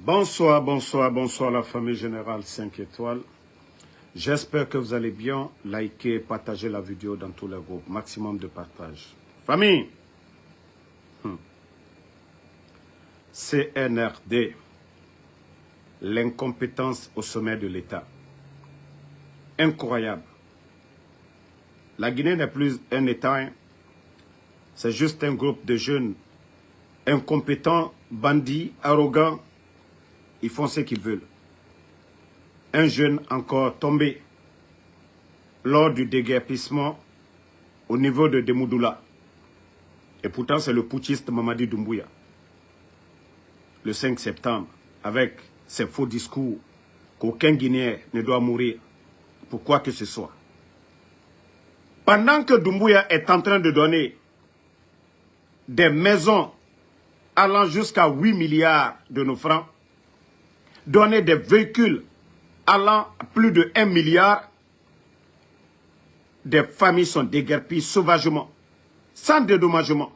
Bonsoir, bonsoir, bonsoir la famille générale 5 étoiles. J'espère que vous allez bien. Likez, partagez la vidéo dans tous les groupes. Maximum de partage. Famille, CNRD, l'incompétence au sommet de l'État. Incroyable. La Guinée n'est plus un État, hein. C'est juste un groupe de jeunes incompétents, bandits, arrogants. Ils font ce qu'ils veulent. Un jeune encore tombé lors du déguerpissement au niveau de Demoudoula. Et pourtant, c'est le putschiste Mamadi Doumbouya. Le 5 septembre, avec ses faux discours qu'aucun Guinéen ne doit mourir pour quoi que ce soit. Pendant que Doumbouya est en train de donner des maisons allant jusqu'à 8 milliards de nos francs, donner des véhicules allant à plus de 1 milliard, des familles sont déguerpies sauvagement, sans dédommagement,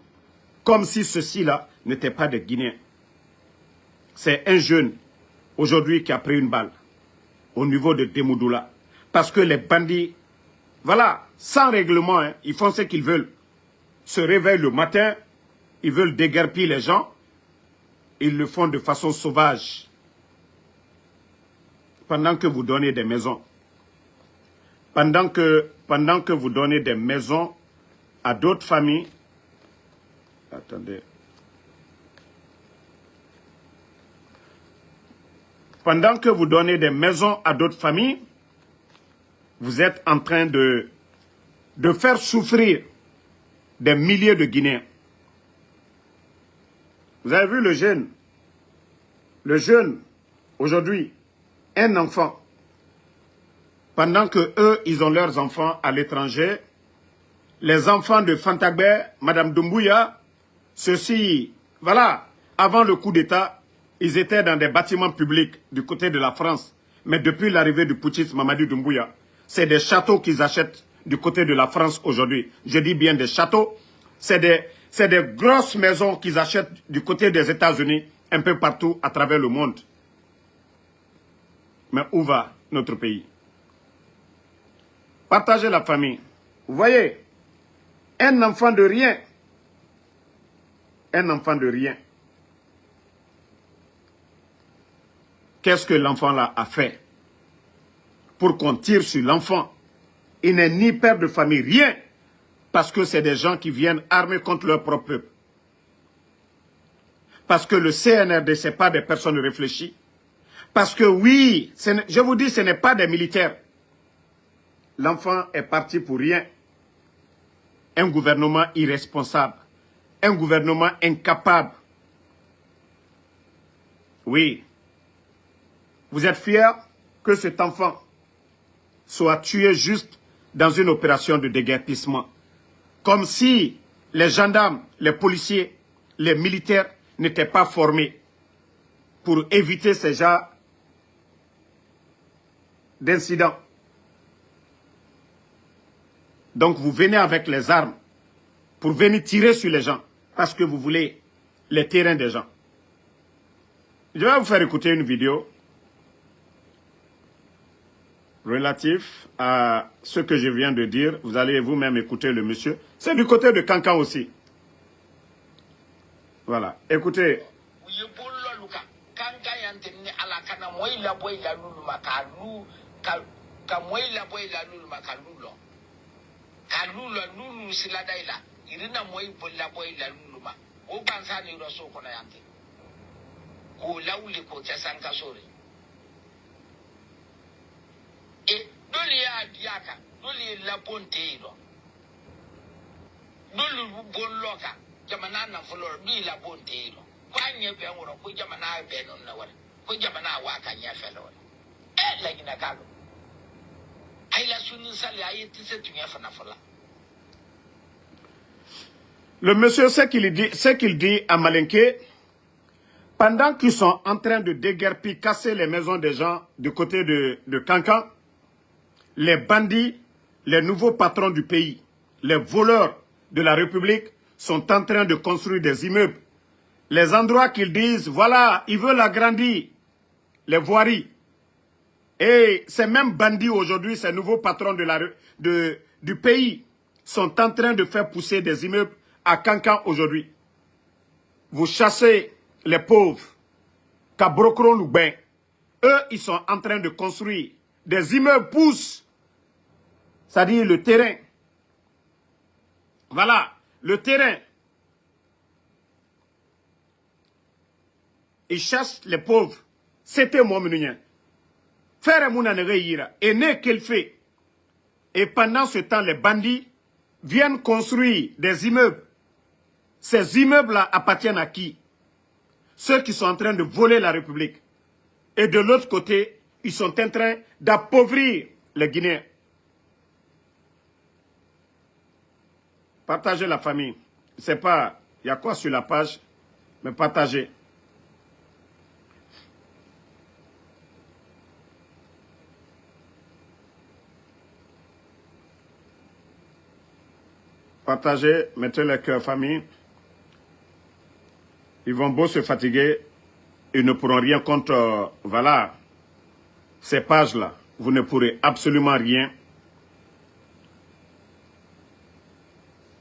comme si ceux-ci-là n'étaient pas des Guinéens. C'est un jeune, aujourd'hui, qui a pris une balle au niveau de Demoudoula. Parce que les bandits, voilà, sans règlement, hein, ils font ce qu'ils veulent. Se réveillent le matin, ils veulent déguerpir les gens, ils le font de façon sauvage. Pendant que vous donnez des maisons, pendant que vous donnez des maisons à d'autres familles, attendez, pendant que vous donnez des maisons à d'autres familles, vous êtes en train de faire souffrir des milliers de Guinéens. Vous avez vu le jeune, aujourd'hui, un enfant, pendant que eux, ils ont leurs enfants à l'étranger, les enfants de Fantagbe, Madame Doumbouya, ceux-ci, voilà, avant le coup d'État, ils étaient dans des bâtiments publics du côté de la France. Mais depuis l'arrivée du putschiste Mamadi Doumbouya, c'est des châteaux qu'ils achètent du côté de la France aujourd'hui. Je dis bien des châteaux, c'est des grosses maisons qu'ils achètent du côté des États-Unis, un peu partout à travers le monde. Mais où va notre pays? Partagez la famille. Vous voyez, un enfant de rien. Un enfant de rien. Qu'est-ce que l'enfant là a fait pour qu'on tire sur l'enfant? Il n'est ni père de famille, rien. Parce que c'est des gens qui viennent armés contre leur propre peuple. Parce que le CNRD, ce n'est pas des personnes réfléchies. Parce que oui, je vous dis, ce n'est pas des militaires. L'enfant est parti pour rien. Un gouvernement irresponsable. Un gouvernement incapable. Oui. Vous êtes fiers que cet enfant soit tué juste dans une opération de déguerpissement. Comme si les gendarmes, les policiers, les militaires n'étaient pas formés pour éviter ces genres d'incidents. Donc vous venez avec les armes pour venir tirer sur les gens parce que vous voulez les terrains des gens. Je vais vous faire écouter une vidéo relative à ce que je viens de dire. Vous allez vous-même écouter le monsieur. C'est du côté de Cancan aussi. Voilà, écoutez. E dole ya diaka dole la bonte iro dole bon loka jamana na flor bi la bonte iro kwanye be ngoro ko jamana be non na wala ko jamana wa ka nya felo la gina kalo ay la sunu sali ay tise tunya fana fola. Le monsieur, ce qu'il dit à Malinké, pendant qu'ils sont en train de déguerpir, casser les maisons des gens du côté de Cancan, les bandits, les nouveaux patrons du pays, les voleurs de la République sont en train de construire des immeubles. Les endroits qu'ils disent, voilà, ils veulent agrandir les voiries. Et ces mêmes bandits aujourd'hui, ces nouveaux patrons du pays, sont en train de faire pousser des immeubles à Kankan aujourd'hui. Vous chassez les pauvres, Kabrokro-Loubin. Eux, ils sont en train de construire des immeubles poussent. C'est-à-dire le terrain. Voilà, le terrain. Ils chassent les pauvres. C'était mon menunien. Faire mon ira. Et n'est qu'elle fait. Et pendant ce temps, les bandits viennent construire des immeubles. Ces immeubles-là appartiennent à qui? Ceux qui sont en train de voler la République. Et de l'autre côté, ils sont en train d'appauvrir les Guinéens. Partagez la famille. Je ne sais pas, il y a quoi sur la page, mais partagez. Partagez, mettez le cœur famille. Ils vont beau se fatiguer, ils ne pourront rien contre, voilà, ces pages-là. Vous ne pourrez absolument rien.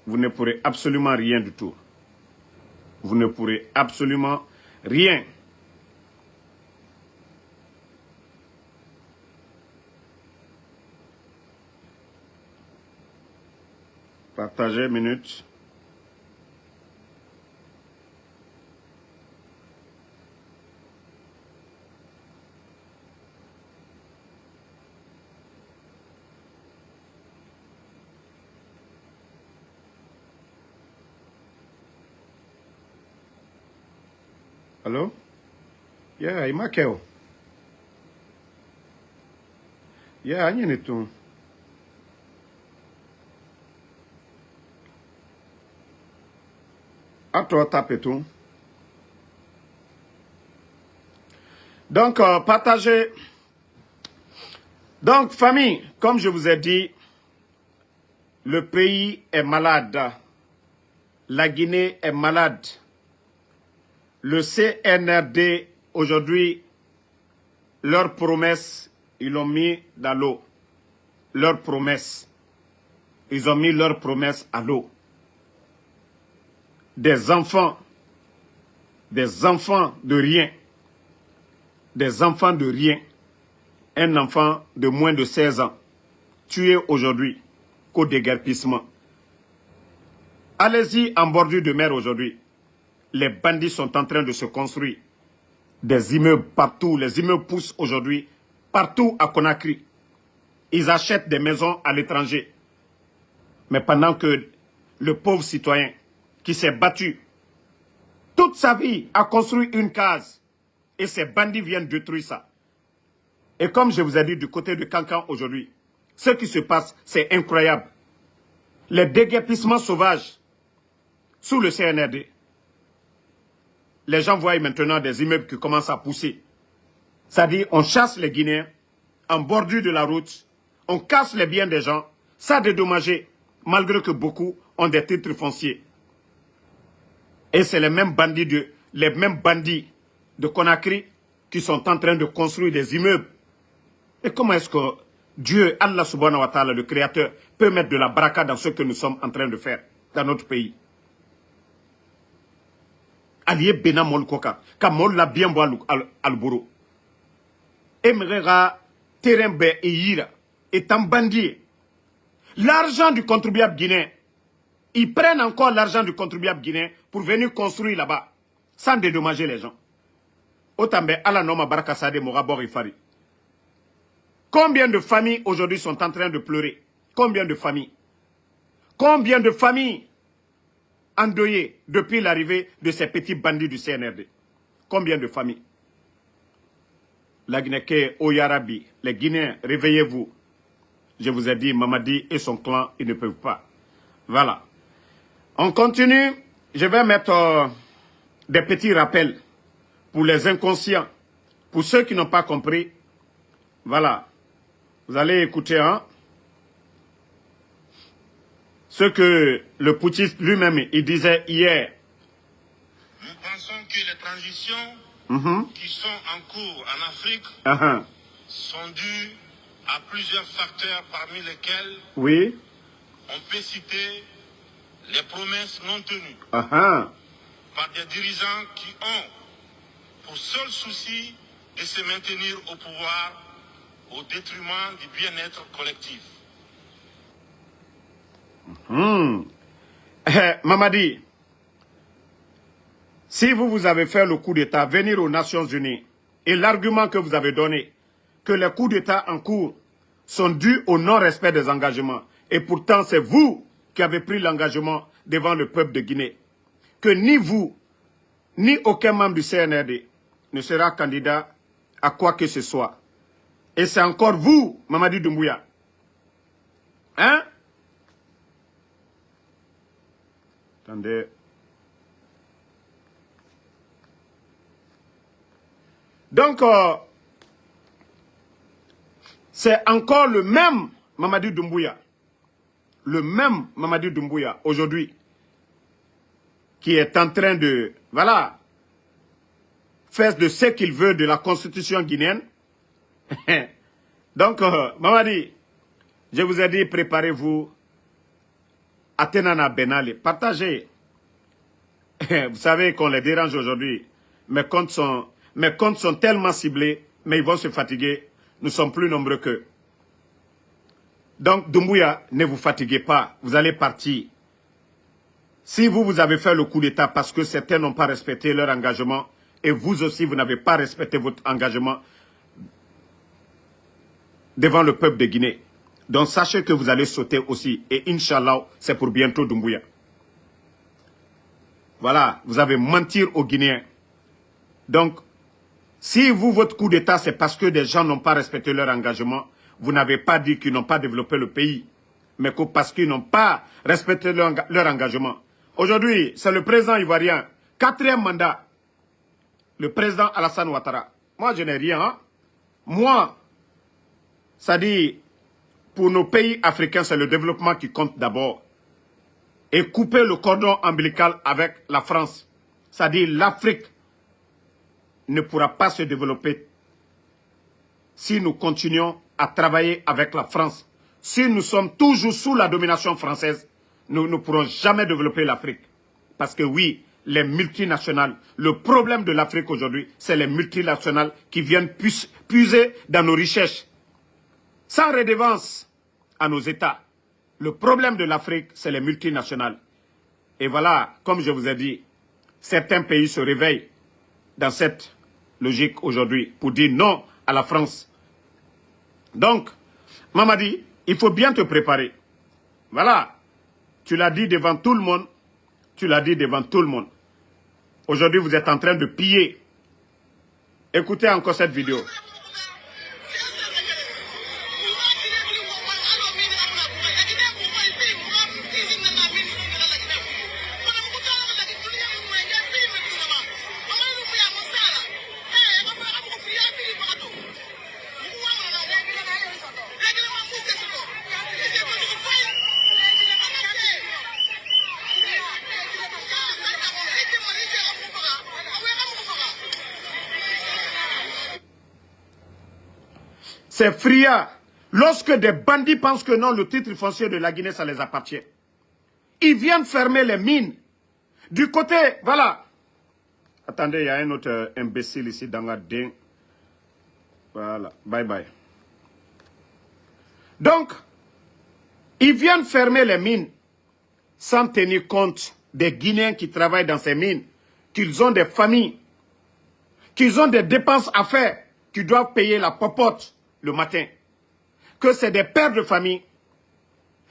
Vous ne pourrez absolument rien du tout. Vous ne pourrez absolument rien. Partagez, minute. Allô? Yeah, il m'a kéo. Yeah, il y a tout. À toi, tape tout. Donc, partagez. Donc, famille, comme je vous ai dit, le pays est malade. La Guinée est malade. Le CNRD, aujourd'hui, leurs promesses, ils l'ont mis dans l'eau. Leurs promesses. Ils ont mis leurs promesses à l'eau. Des enfants de rien. Des enfants de rien. Un enfant de moins de 16 ans, tué aujourd'hui, qu'au déguerpissement. Allez-y en bordure de mer aujourd'hui. Les bandits sont en train de se construire. Des immeubles partout. Les immeubles poussent aujourd'hui partout à Conakry. Ils achètent des maisons à l'étranger. Mais pendant que le pauvre citoyen qui s'est battu toute sa vie a construit une case et ces bandits viennent détruire ça. Et comme je vous ai dit du côté de Kankan aujourd'hui, ce qui se passe, c'est incroyable. Les déguerpissements sauvages sous le CNRD. Les gens voient maintenant des immeubles qui commencent à pousser. C'est-à-dire, on chasse les Guinéens en bordure de la route, on casse les biens des gens, ça a dédommagé, malgré que beaucoup ont des titres fonciers. Et c'est les mêmes bandits de Conakry qui sont en train de construire des immeubles. Et comment est-ce que Dieu, Allah subhanahu wa ta'ala, le Créateur, peut mettre de la baraka dans ce que nous sommes en train de faire dans notre pays? Allié Bena Molkoka, Kamol la bien bois al-Bouro. Emrera, Terembe et Yira, est un bandit. L'argent du contribuable guinéen, ils prennent encore l'argent du contribuable guinéen pour venir construire là-bas, sans dédommager les gens. Otambe, ala noma baraka sade morabor ifari. Combien de familles aujourd'hui sont en train de pleurer? Combien de familles? Combien de familles endeuillées depuis l'arrivée de ces petits bandits du CNRD? Combien de familles? La Guinée, Oyarabi, les Guinéens, réveillez-vous. Je vous ai dit, Mamadi et son clan, ils ne peuvent pas. Voilà. On continue. Je vais mettre des petits rappels pour les inconscients. Pour ceux qui n'ont pas compris, voilà. Vous allez écouter ce que le putschiste lui-même il disait hier. Nous pensons que les transitions qui sont en cours en Afrique sont dus à plusieurs facteurs, parmi lesquels oui, on peut citer les promesses non tenues par des dirigeants qui ont pour seul souci de se maintenir au pouvoir au détriment du bien-être collectif. Mamadi, si vous avez fait le coup d'État, venir aux Nations Unies, et l'argument que vous avez donné, que les coups d'État en cours sont dus au non-respect des engagements, et pourtant c'est vous qui avez pris l'engagement devant le peuple de Guinée, que ni vous, ni aucun membre du CNRD ne sera candidat à quoi que ce soit. Et c'est encore vous, Mamadi Doumbouya. Hein? Attendez. Donc, c'est encore le même Mamadi Doumbouya. Le même Mamadi Doumbouya, aujourd'hui, qui est en train de, voilà, faire de ce qu'il veut de la constitution guinéenne. Donc, Mamadi, je vous ai dit, préparez-vous à Tenana Benali. Partagez. Vous savez qu'on les dérange aujourd'hui. Mes comptes sont tellement ciblés, mais ils vont se fatiguer. Nous sommes plus nombreux qu'eux. Donc, Doumbouya, ne vous fatiguez pas. Vous allez partir. Si vous avez fait le coup d'État parce que certains n'ont pas respecté leur engagement, et vous aussi, vous n'avez pas respecté votre engagement devant le peuple de Guinée. Donc, sachez que vous allez sauter aussi. Et Inch'Allah, c'est pour bientôt Doumbouya. Voilà, vous avez menti aux Guinéens. Donc, si votre coup d'État, c'est parce que des gens n'ont pas respecté leur engagement, vous n'avez pas dit qu'ils n'ont pas développé le pays, mais que parce qu'ils n'ont pas respecté leur engagement. Aujourd'hui, c'est le président ivoirien, 4e mandat, le président Alassane Ouattara. Moi, je n'ai rien. Hein? Moi, ça dit, pour nos pays africains, c'est le développement qui compte d'abord. Et couper le cordon ombilical avec la France. Ça dit, l'Afrique ne pourra pas se développer si nous continuons à travailler avec la France. Si nous sommes toujours sous la domination française, nous ne pourrons jamais développer l'Afrique. Parce que oui, les multinationales, le problème de l'Afrique aujourd'hui, c'est les multinationales qui viennent puiser dans nos richesses. Sans redevance à nos États. Le problème de l'Afrique, c'est les multinationales. Et voilà, comme je vous ai dit, certains pays se réveillent dans cette logique aujourd'hui pour dire non à la France. Donc, Mamadi, il faut bien te préparer. Voilà. Tu l'as dit devant tout le monde. Tu l'as dit devant tout le monde. Aujourd'hui, vous êtes en train de piller. Écoutez encore cette vidéo. C'est Fria. Lorsque des bandits pensent que non, le titre foncier de la Guinée, ça les appartient. Ils viennent fermer les mines. Du côté, voilà. Attendez, il y a un autre imbécile ici dans la dingue. Voilà, bye bye. Donc, ils viennent fermer les mines sans tenir compte des Guinéens qui travaillent dans ces mines, qu'ils ont des familles, qu'ils ont des dépenses à faire, qu'ils doivent payer la popote le matin, que c'est des pères de famille,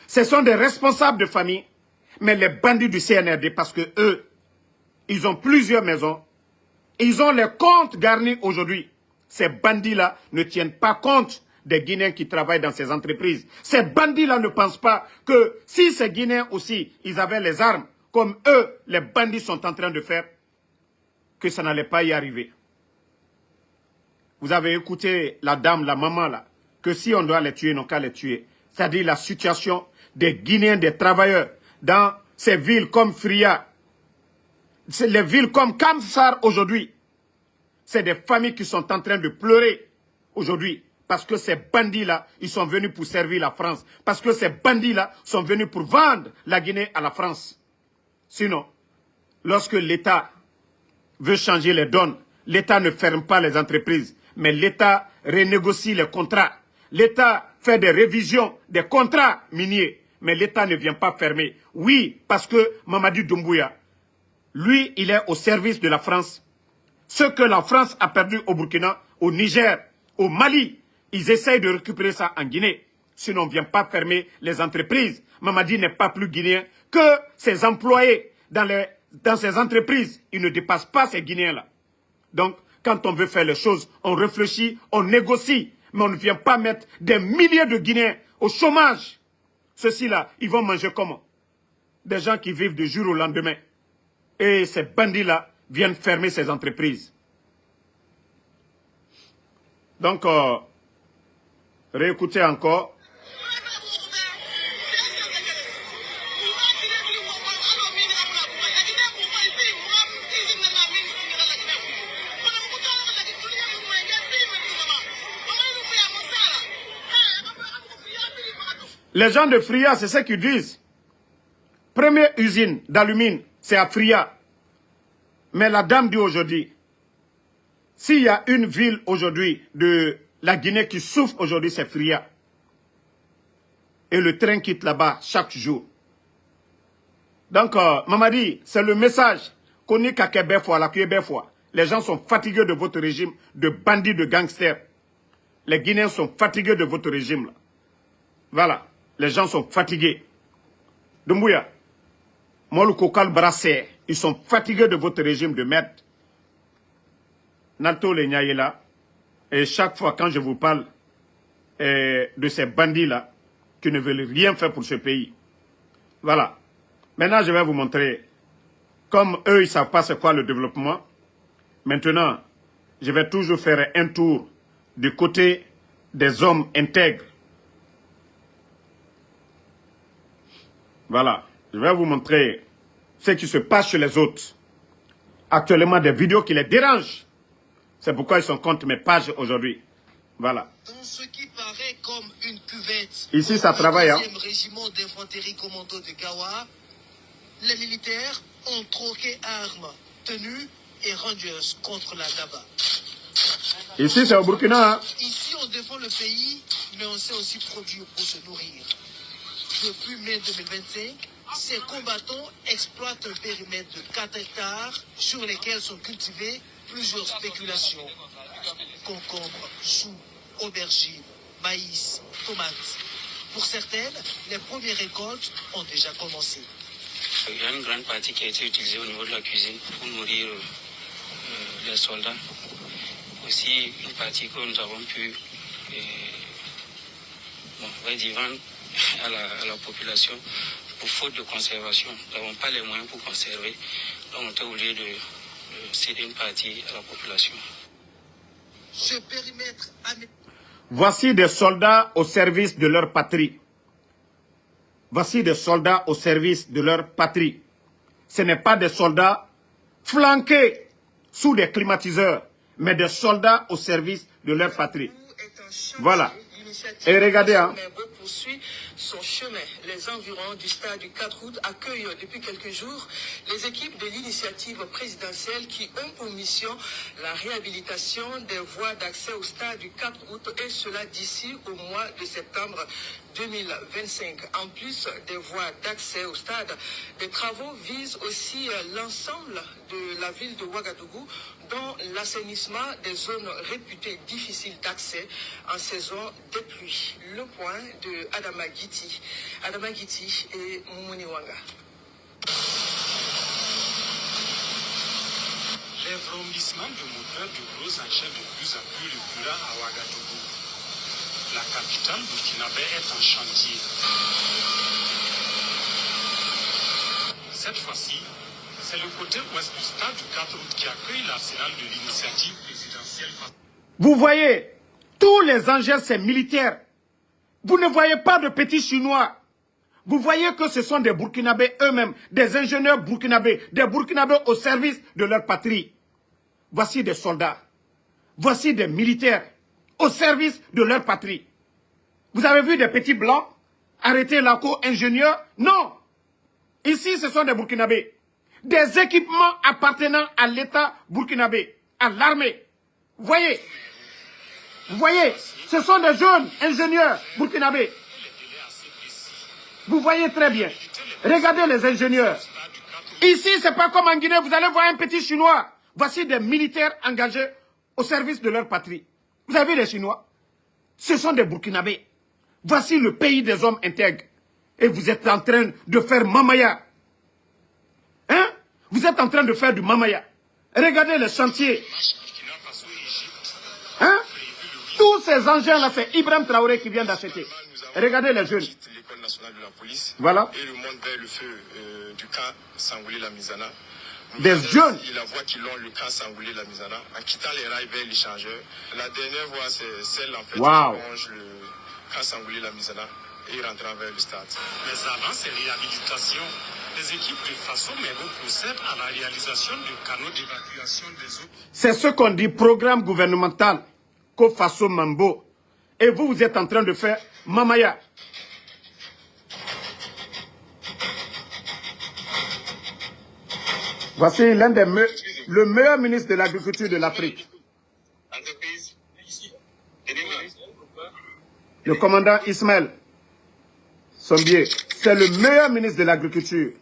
ce sont des responsables de famille, mais les bandits du CNRD, parce que eux, ils ont plusieurs maisons, ils ont les comptes garnis aujourd'hui. Ces bandits-là ne tiennent pas compte des Guinéens qui travaillent dans ces entreprises. Ces bandits-là ne pensent pas que si ces Guinéens aussi, ils avaient les armes, comme eux, les bandits sont en train de faire, que ça n'allait pas y arriver. Vous avez écouté la dame, la maman là, que si on doit les tuer, non qu'à les tuer. C'est-à-dire la situation des Guinéens, des travailleurs, dans ces villes comme Fria, les villes comme Kamsar aujourd'hui. c'est des familles qui sont en train de pleurer aujourd'hui. Parce que ces bandits-là, ils sont venus pour servir la France. Parce que ces bandits-là sont venus pour vendre la Guinée à la France. Sinon, lorsque l'État veut changer les donnes, l'État ne ferme pas les entreprises, mais l'État renégocie les contrats. L'État fait des révisions des contrats miniers, mais l'État ne vient pas fermer. Oui, parce que Mamadi Doumbouya, lui, il est au service de la France. Ce que la France a perdu au Burkina, au Niger, au Mali, ils essayent de récupérer ça en Guinée. Sinon, on ne vient pas fermer les entreprises. Mamadi n'est pas plus guinéen que ses employés dans ces entreprises. Ils ne dépassent pas ces Guinéens-là. Donc, quand on veut faire les choses, on réfléchit, on négocie. Mais on ne vient pas mettre des milliers de Guinéens au chômage. Ceux-ci-là, ils vont manger comment? Des gens qui vivent du jour au lendemain. Et ces bandits-là viennent fermer ces entreprises. Donc, réécoutez encore. Les gens de Fria, c'est ce qu'ils disent. Première usine d'alumine, c'est à Fria. Mais la dame dit aujourd'hui, s'il y a une ville aujourd'hui de la Guinée qui souffre aujourd'hui, c'est Fria. Et le train quitte là-bas chaque jour. Donc, Mamadi, c'est le message qu'on est qu'à Québec, les gens sont fatigués de votre régime de bandits, de gangsters. Les Guinéens sont fatigués de votre régime. Là. Voilà, les gens sont fatigués. Doumbouya, Molukokal Brassé, ils sont fatigués de votre régime de merde. Nato le Nyayela, et chaque fois quand je vous parle de ces bandits-là, qui ne veulent rien faire pour ce pays. Voilà. Maintenant, je vais vous montrer, comme eux, ils ne savent pas c'est quoi le développement. Maintenant, je vais toujours faire un tour du côté des hommes intègres. Voilà. Je vais vous montrer ce qui se passe chez les autres. Actuellement, des vidéos qui les dérangent. C'est pourquoi ils sont contre mes pages aujourd'hui. Voilà. Dans ce qui paraît comme une cuvette, ici, ça travaille. Au 2e régiment d'infanterie commando de Gawa, les militaires ont troqué armes, tenues et rangers contre la Daba. Ici, c'est au Burkina. Hein? Ici, on défend le pays, mais on sait aussi produire pour se nourrir. Depuis mai 2025, ces combattants exploitent un périmètre de 4 hectares sur lesquels sont cultivées plusieurs spéculations. Concombres, choux, aubergines, maïs, tomates. Pour certaines, les premières récoltes ont déjà commencé. Il y a une grande partie qui a été utilisée au niveau de la cuisine pour nourrir les soldats. Aussi une partie que nous avons pu vendre à la population pour faute de conservation. Nous n'avons pas les moyens pour conserver, donc on était obligé de céder une partie à la population. Ce périmètre... Voici des soldats au service de leur patrie. Voici des soldats au service de leur patrie. Ce n'est pas des soldats flanqués sous des climatiseurs, mais des soldats au service de leur patrie. Voilà. Et regardez, hein. Poursuit son chemin. Les environs du stade du 4 août accueillent depuis quelques jours les équipes de l'initiative présidentielle qui ont pour mission la réhabilitation des voies d'accès au stade du 4 août et cela d'ici au mois de septembre 2025. En plus des voies d'accès au stade, des travaux visent aussi l'ensemble de la ville de Ouagadougou, dont l'assainissement des zones réputées difficiles d'accès en saison des pluies. Le point de Adama Giti. Adama Giti et Moumouni Wanga. Les vrombissements de moteurs de gros engins de plus en plus récurrents à Ouagadougou. La capitale burkinabé est en chantier. Cette fois-ci, c'est le côté ouest du stade du 4 août qui accueille l'arsenal de l'initiative présidentielle. Vous voyez, tous les engins, c'est militaire. Vous ne voyez pas de petits Chinois. Vous voyez que ce sont des Burkinabés eux-mêmes, des ingénieurs burkinabés, des Burkinabés au service de leur patrie. Voici des soldats. Voici des militaires au service de leur patrie. Vous avez vu des petits blancs arrêter la co-ingénieur? Non. Ici, ce sont des Burkinabés. Des équipements appartenant à l'État burkinabé, à l'armée. Vous voyez, ce sont des jeunes ingénieurs burkinabés. Vous voyez très bien. Regardez les ingénieurs. Ici, c'est pas comme en Guinée, vous allez voir un petit Chinois. Voici des militaires engagés au service de leur patrie. Vous avez vu les Chinois? Ce sont des Burkinabés. Voici le pays des hommes intègres. Et vous êtes en train de faire mamaya. Hein? Vous êtes en train de faire du mamaya. Regardez les chantiers. Hein? Tous ces engins-là, c'est Ibrahim Traoré qui vient d'acheter. Regardez les jeunes. L'école nationale de la police. Voilà. Et le monde vers le feu du camp Sangoulé-la-Mizana. Des jeunes. Et la voie qui longe le camp Sangoulé-la-Mizana, en quittant les rails vers l'échangeur. La dernière voie, c'est celle en fait qui longe le camp Sangoulé-la-Mizana et rentrant vers le stade. Mais avant ces réhabilitations, les équipes de Faso Membo procèdent à la réalisation de canaux d'évacuation des eaux. C'est ce qu'on dit programme gouvernemental qu'au Faso Membo. Et vous, vous êtes en train de faire mamaya. Voici l'un des le meilleur ministre de l'Agriculture de l'Afrique. Le commandant Ismaël Sombier, c'est le meilleur ministre de l'Agriculture.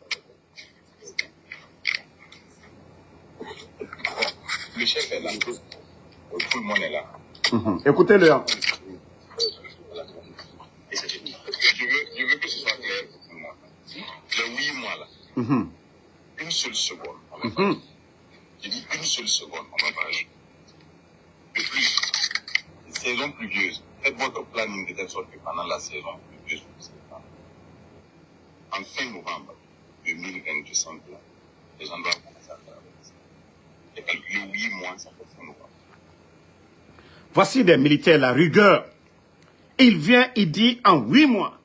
Le chef est là, tout le monde est là. Écoutez-le. Hein. Je veux que ce soit clair pour moi. Les 8 mois là, une seule seconde, on va pas. J'ai dit une seule seconde, on va pas agir. De plus, saison pluvieuse, faites votre planning de telle sorte que pendant la saison pluvieuse, en fin novembre 2022, sans plan, les gens doivent commencer à faire avec ça. Et calculer 8 mois, ça fait fin novembre. Voici des militaires, la rigueur. Il vient, il dit en 8 mois,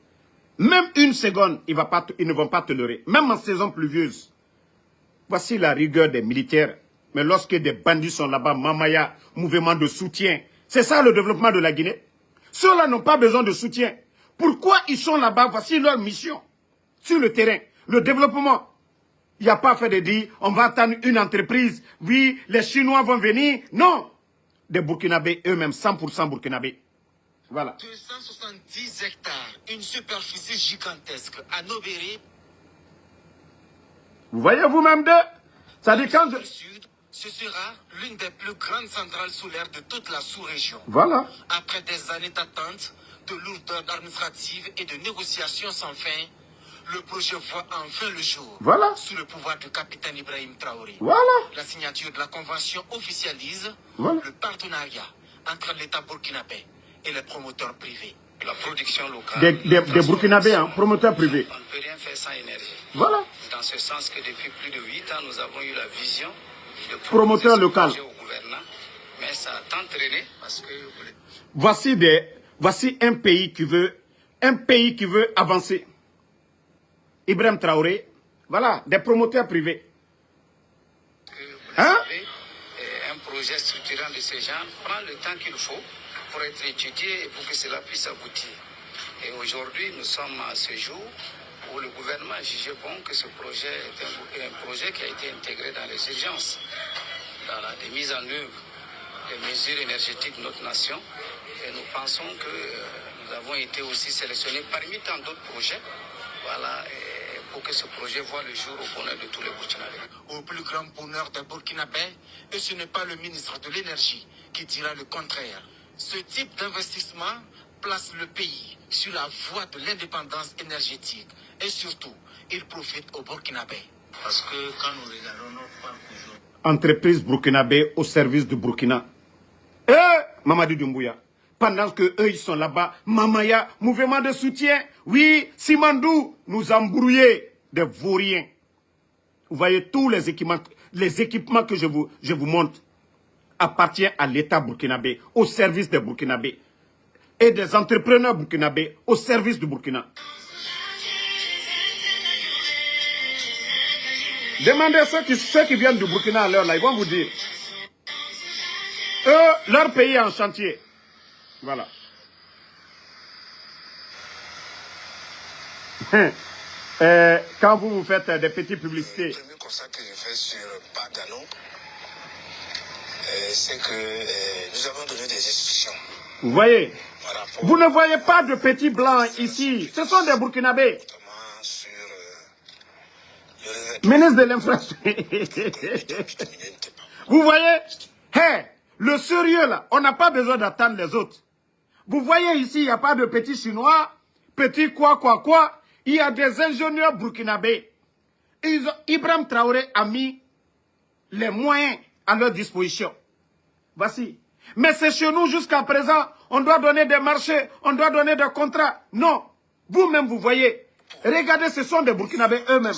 même une seconde, ils ne vont pas tolérer, même en saison pluvieuse. Voici la rigueur des militaires. Mais lorsque des bandits sont là-bas, mamaya, mouvement de soutien, c'est ça le développement de la Guinée. Ceux-là n'ont pas besoin de soutien. Pourquoi ils sont là-bas? Voici leur mission. Sur le terrain, le développement. Il n'y a pas fait de dire, on va attendre une entreprise, oui, les Chinois vont venir. Non. Des Burkinabés eux-mêmes, 100% Burkinabés. Voilà. 270 hectares, une superficie gigantesque à Nobéré. Vous voyez vous-même deux? Ça dit quand ce sera l'une des plus grandes centrales solaires de toute la sous-région. Voilà. Après des années d'attente, de lourdeur administrative et de négociations sans fin, le projet voit enfin le jour. Voilà. Sous le pouvoir du capitaine Ibrahim Traoré. Voilà. La signature de la convention officialise le partenariat entre l'État burkinabé et les promoteurs privés. La production locale. Des Burkinabés, hein, promoteurs privés. On ne peut rien faire sans énergie. Voilà. Dans ce sens que depuis plus de 8 ans, nous avons eu la vision de promoteur local. Au gouvernement, mais ça a tant traîné parce que... Voici un pays qui veut avancer. Ibrahim Traoré, voilà, des promoteurs privés. Vous savez, un projet structurant de ce genre prend le temps qu'il faut pour être étudié et pour que cela puisse aboutir. Et aujourd'hui, nous sommes à ce jour où le gouvernement a jugé bon que ce projet est un projet qui a été intégré dans les urgences, dans la mise en œuvre des mesures énergétiques de notre nation. Et nous pensons que nous avons été aussi sélectionnés parmi tant d'autres projets, voilà, pour que ce projet voit le jour au bonheur de tous les Burkinabés. Au plus grand bonheur des Burkinabés, et ce n'est pas le ministre de l'Énergie qui dira le contraire. Ce type d'investissement place le pays sur la voie de l'indépendance énergétique et surtout, il profite aux Burkinabés. Parce que quand nous regardons notre parc aujourd'hui... Entreprise burkinabé au service du Burkina. Mamadi Doumbouya. Pendant que eux ils sont là-bas, Mamaya, mouvement de soutien. Oui, Simandou, nous embrouiller des vauriens. Vous voyez tous les équipements que je vous montre appartiennent à l'État burkinabé, au service des Burkinabés. Et des entrepreneurs burkinabés au service du Burkina. Demandez ceux qui viennent du Burkina à l'heure là, ils vont vous dire. Eux, leur pays est en chantier. Voilà. Quand vous faites des petites publicités. Le premier constat que je fais sur Padano, c'est que nous avons donné des instructions. Vous voyez, vous ne voyez pas de petits blancs ici. Ce sont des Burkinabés. Ministre de l'infrastructure. Vous voyez, hey, le sérieux là, on n'a pas besoin d'attendre les autres. Vous voyez ici, il n'y a pas de petits Chinois, petits quoi. Il y a des ingénieurs burkinabés. Ibrahim Traoré a mis les moyens à leur disposition. Voici. Mais c'est chez nous jusqu'à présent, on doit donner des marchés, on doit donner des contrats. Non. Vous-même, vous voyez. Regardez, ce sont des Burkinabés eux-mêmes.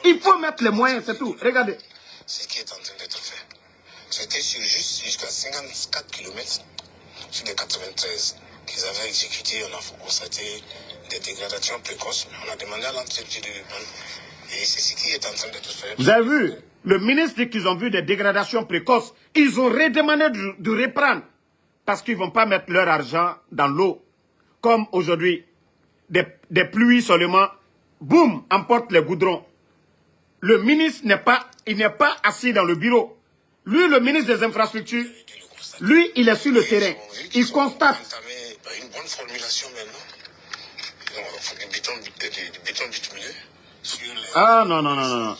Il faut mettre les moyens, c'est tout. Regardez. Ce qui est en train d'être fait. C'était jusqu'à 54 km sur les 93 qu'ils avaient exécuté. On a constaté des dégradations précoces. Mais on a demandé à l'entreprise de répondre. Et c'est ce qui est en train d'être fait. Vous avez vu? Le ministre dit qu'ils ont vu des dégradations précoces. Ils ont redemandé de reprendre. Parce qu'ils ne vont pas mettre leur argent dans l'eau. Comme aujourd'hui, des pluies seulement, boum, emportent les goudrons. Le ministre n'est pas assis dans le bureau. Lui, le ministre des Infrastructures, lui, il est sur le terrain. Il constate. Une bonne formulation maintenant. Du béton bitumineux. Ah non.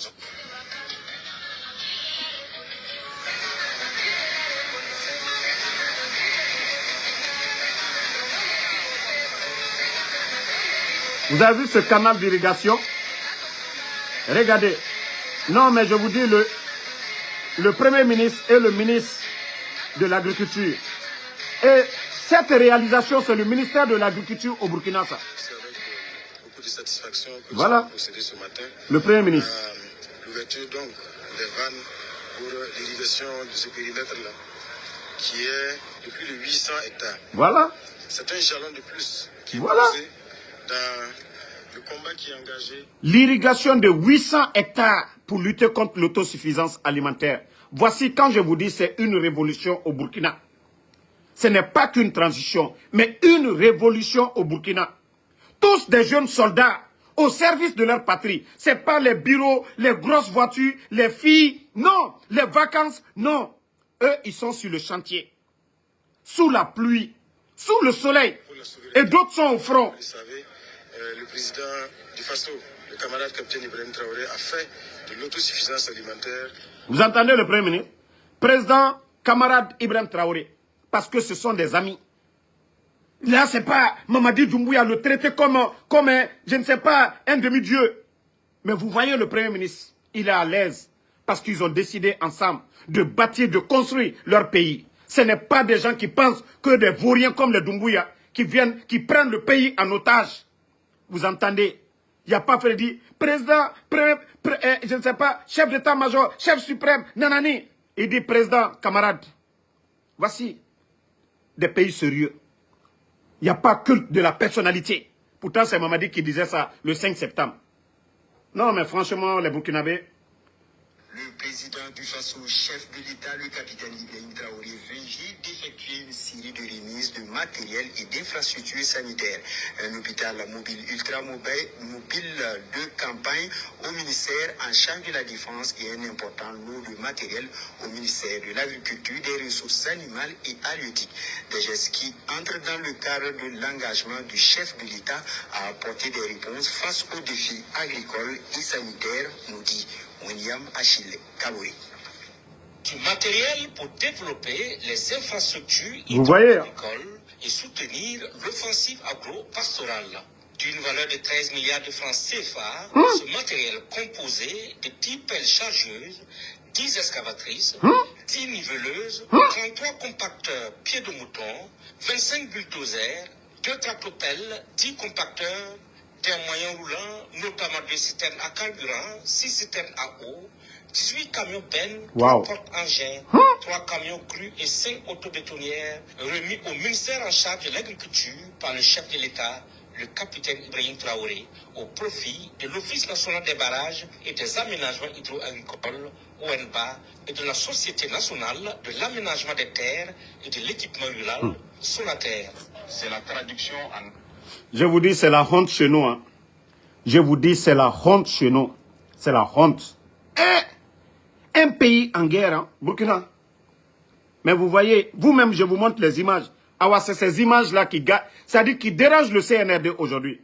Vous avez vu ce canal d'irrigation? Regardez. Non, mais je vous dis, le Premier ministre et le ministre de l'Agriculture. Et cette réalisation, c'est le ministère de l'Agriculture au Burkina. Ça. C'est avec beaucoup de satisfaction que voilà. nous avons procédé ce matin. Le Premier ministre. L'ouverture donc des vannes pour l'irrigation de ce périmètre-là, qui est de plus de 800 hectares. Voilà. C'est un jalon de plus qui est voilà. posé dans le combat qui est engagé. L'irrigation de 800 hectares pour lutter contre l'autosuffisance alimentaire. Voici quand je vous dis c'est une révolution au Burkina. Ce n'est pas qu'une transition, mais une révolution au Burkina. Tous des jeunes soldats au service de leur patrie. Ce n'est pas les bureaux, les grosses voitures, les filles, non. Les vacances, non. Eux, ils sont sur le chantier. Sous la pluie, sous le soleil. Et d'autres sont au front. Vous le savez, le président du FASO, le camarade capitaine Ibrahim Traoré, a fait de l'autosuffisance alimentaire. Vous entendez le Premier ministre? Président, camarade Ibrahim Traoré. Parce que ce sont des amis. Là, c'est pas Mamadi Doumbouya le traiter comme un, je ne sais pas, un demi-dieu. Mais vous voyez le Premier ministre, il est à l'aise. Parce qu'ils ont décidé ensemble de bâtir, de construire leur pays. Ce n'est pas des gens qui pensent que des vauriens comme les Doumbouya qui viennent, qui prennent le pays en otage. Vous entendez? Il n'y a pas Freddy, président, je ne sais pas, chef d'état-major, chef suprême, nanani. Il dit président, camarade. Voici des pays sérieux. Il n'y a pas culte de la personnalité. Pourtant, c'est Mamadi qui disait ça le 5 septembre. Non, mais franchement, les Burkinabés... Le président du FASO, chef de l'État, le capitaine Ibrahim Traoré, vient d'effectuer une série de remises de matériel et d'infrastructures sanitaires. Un hôpital mobile mobile de campagne au ministère en charge de la Défense et un important lot de matériel au ministère de l'Agriculture, des Ressources animales et halieutiques. Des gestes qui entrent dans le cadre de l'engagement du chef de l'État à apporter des réponses face aux défis agricoles et sanitaires, nous dit William Achille Kaboui. Du matériel pour développer les infrastructures agricoles et soutenir l'offensive agro-pastorale. D'une valeur de 13 milliards de francs CFA, ce matériel composé de 10 pelles chargeuses, 10 excavatrices, 10 niveleuses, 33 compacteurs pieds de mouton, 25 bulldozers, 2 tractopelles, 10 compacteurs, des moyens roulants, notamment 2 citernes à carburant, 6 citernes à eau, 18 camions bennes, 3 porte-engins, 3 camions crus et 5 autobétonnières remis au ministère en charge de l'agriculture par le chef de l'État, le capitaine Ibrahim Traoré, au profit de l'Office national des barrages et des aménagements hydro-agricoles ONBA et de la Société nationale de l'aménagement des terres et de l'équipement rural, Sonaterre. C'est la traduction en... Je vous dis, c'est la honte chez nous. Hein. Je vous dis, c'est la honte chez nous. C'est la honte. Un pays en guerre, hein, Burkina. Mais vous voyez, vous-même, je vous montre les images. Ah, c'est ces images-là c'est-à-dire qui dérangent le CNRD aujourd'hui.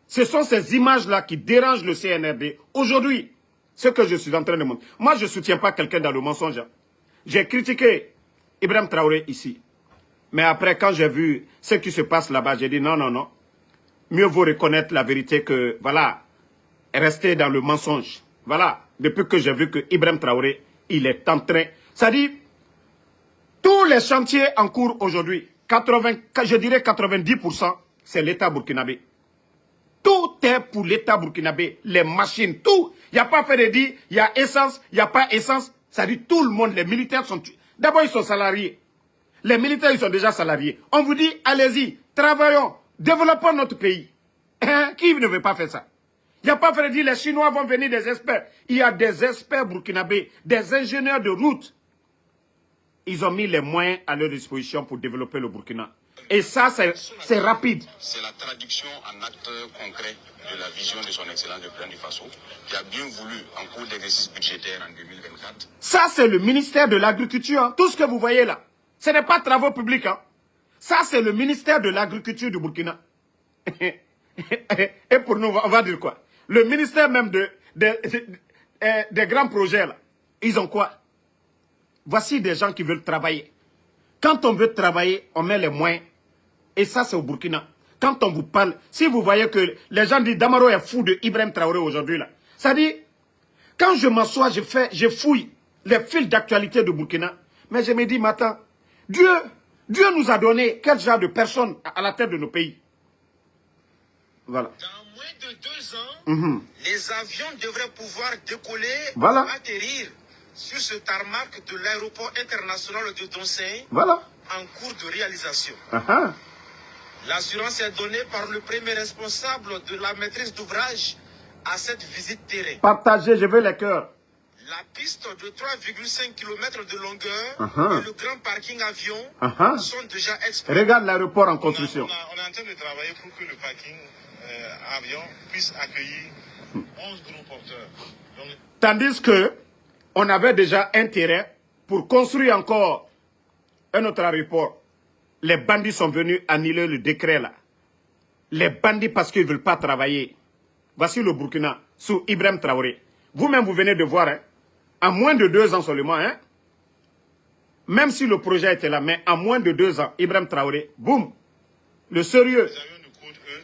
Ce sont ces images-là qui dérangent le CNRD aujourd'hui. Ce que je suis en train de montrer. Moi, je ne soutiens pas quelqu'un dans le mensonge. J'ai critiqué Ibrahim Traoré ici. Mais après, quand j'ai vu ce qui se passe là-bas, j'ai dit non, non, non. Mieux vaut reconnaître la vérité que, voilà, rester dans le mensonge. Voilà, depuis que j'ai vu que Ibrahim Traoré, il est en train... C'est-à-dire, tous les chantiers en cours aujourd'hui, je dirais 90%, c'est l'État burkinabé. Tout est pour l'État burkinabé. Les machines, tout. Il n'y a pas fait de dire, il y a essence, il n'y a pas essence. C'est-à-dire, tout le monde, les militaires sont... D'abord, ils sont salariés. Les militaires, ils sont déjà salariés. On vous dit, allez-y, travaillons, développons notre pays. Hein? Qui ne veut pas faire ça? Il n'y a pas fait de dire, les Chinois vont venir des experts. Il y a des experts burkinabés, des ingénieurs de route. Ils ont mis les moyens à leur disposition pour développer le Burkina. Et ça, c'est rapide. C'est la traduction en actes concrets de la vision de son Excellence le Président du Faso, qui a bien voulu, en cours d'exercice budgétaire en 2024. Ça, c'est le ministère de l'Agriculture. Hein. Tout ce que vous voyez là, ce n'est pas travaux publics. Hein. Ça, c'est le ministère de l'Agriculture du Burkina. Et pour nous, on va dire quoi? Le ministère même des grands projets, là, ils ont quoi? Voici des gens qui veulent travailler. Quand on veut travailler, on met les moyens. Et ça, c'est au Burkina. Quand on vous parle, si vous voyez que les gens disent Damaro est fou de Ibrahim Traoré aujourd'hui, là. Ça dit, quand je m'assois, je fouille les fils d'actualité de Burkina. Mais je me dis, mais attends, Dieu nous a donné quel genre de personnes à la tête de nos pays? Voilà. Dans moins de 2 ans, les avions devraient pouvoir décoller voilà. et atterrir sur ce tarmac de l'aéroport international de Donseng, voilà. en cours de réalisation. Uh-huh. L'assurance est donnée par le premier responsable de la maîtrise d'ouvrage à cette visite terrain. Partagez, je veux les cœurs. La piste de 3,5 km de longueur et le grand parking avion sont déjà exploités. Regarde l'aéroport en construction. On est en train de travailler pour que le parking avion puisse accueillir 11 gros porteurs. Donc... Tandis que on avait déjà un terrain pour construire encore un autre aéroport. Les bandits sont venus annuler le décret là. Les bandits parce qu'ils ne veulent pas travailler. Voici le Burkina sous Ibrahim Traoré. Vous-même, vous venez de voir, hein, en moins de 2 ans seulement, hein, même si le projet était là, mais en moins de 2 ans, Ibrahim Traoré, boum, le sérieux. Les avions de code E,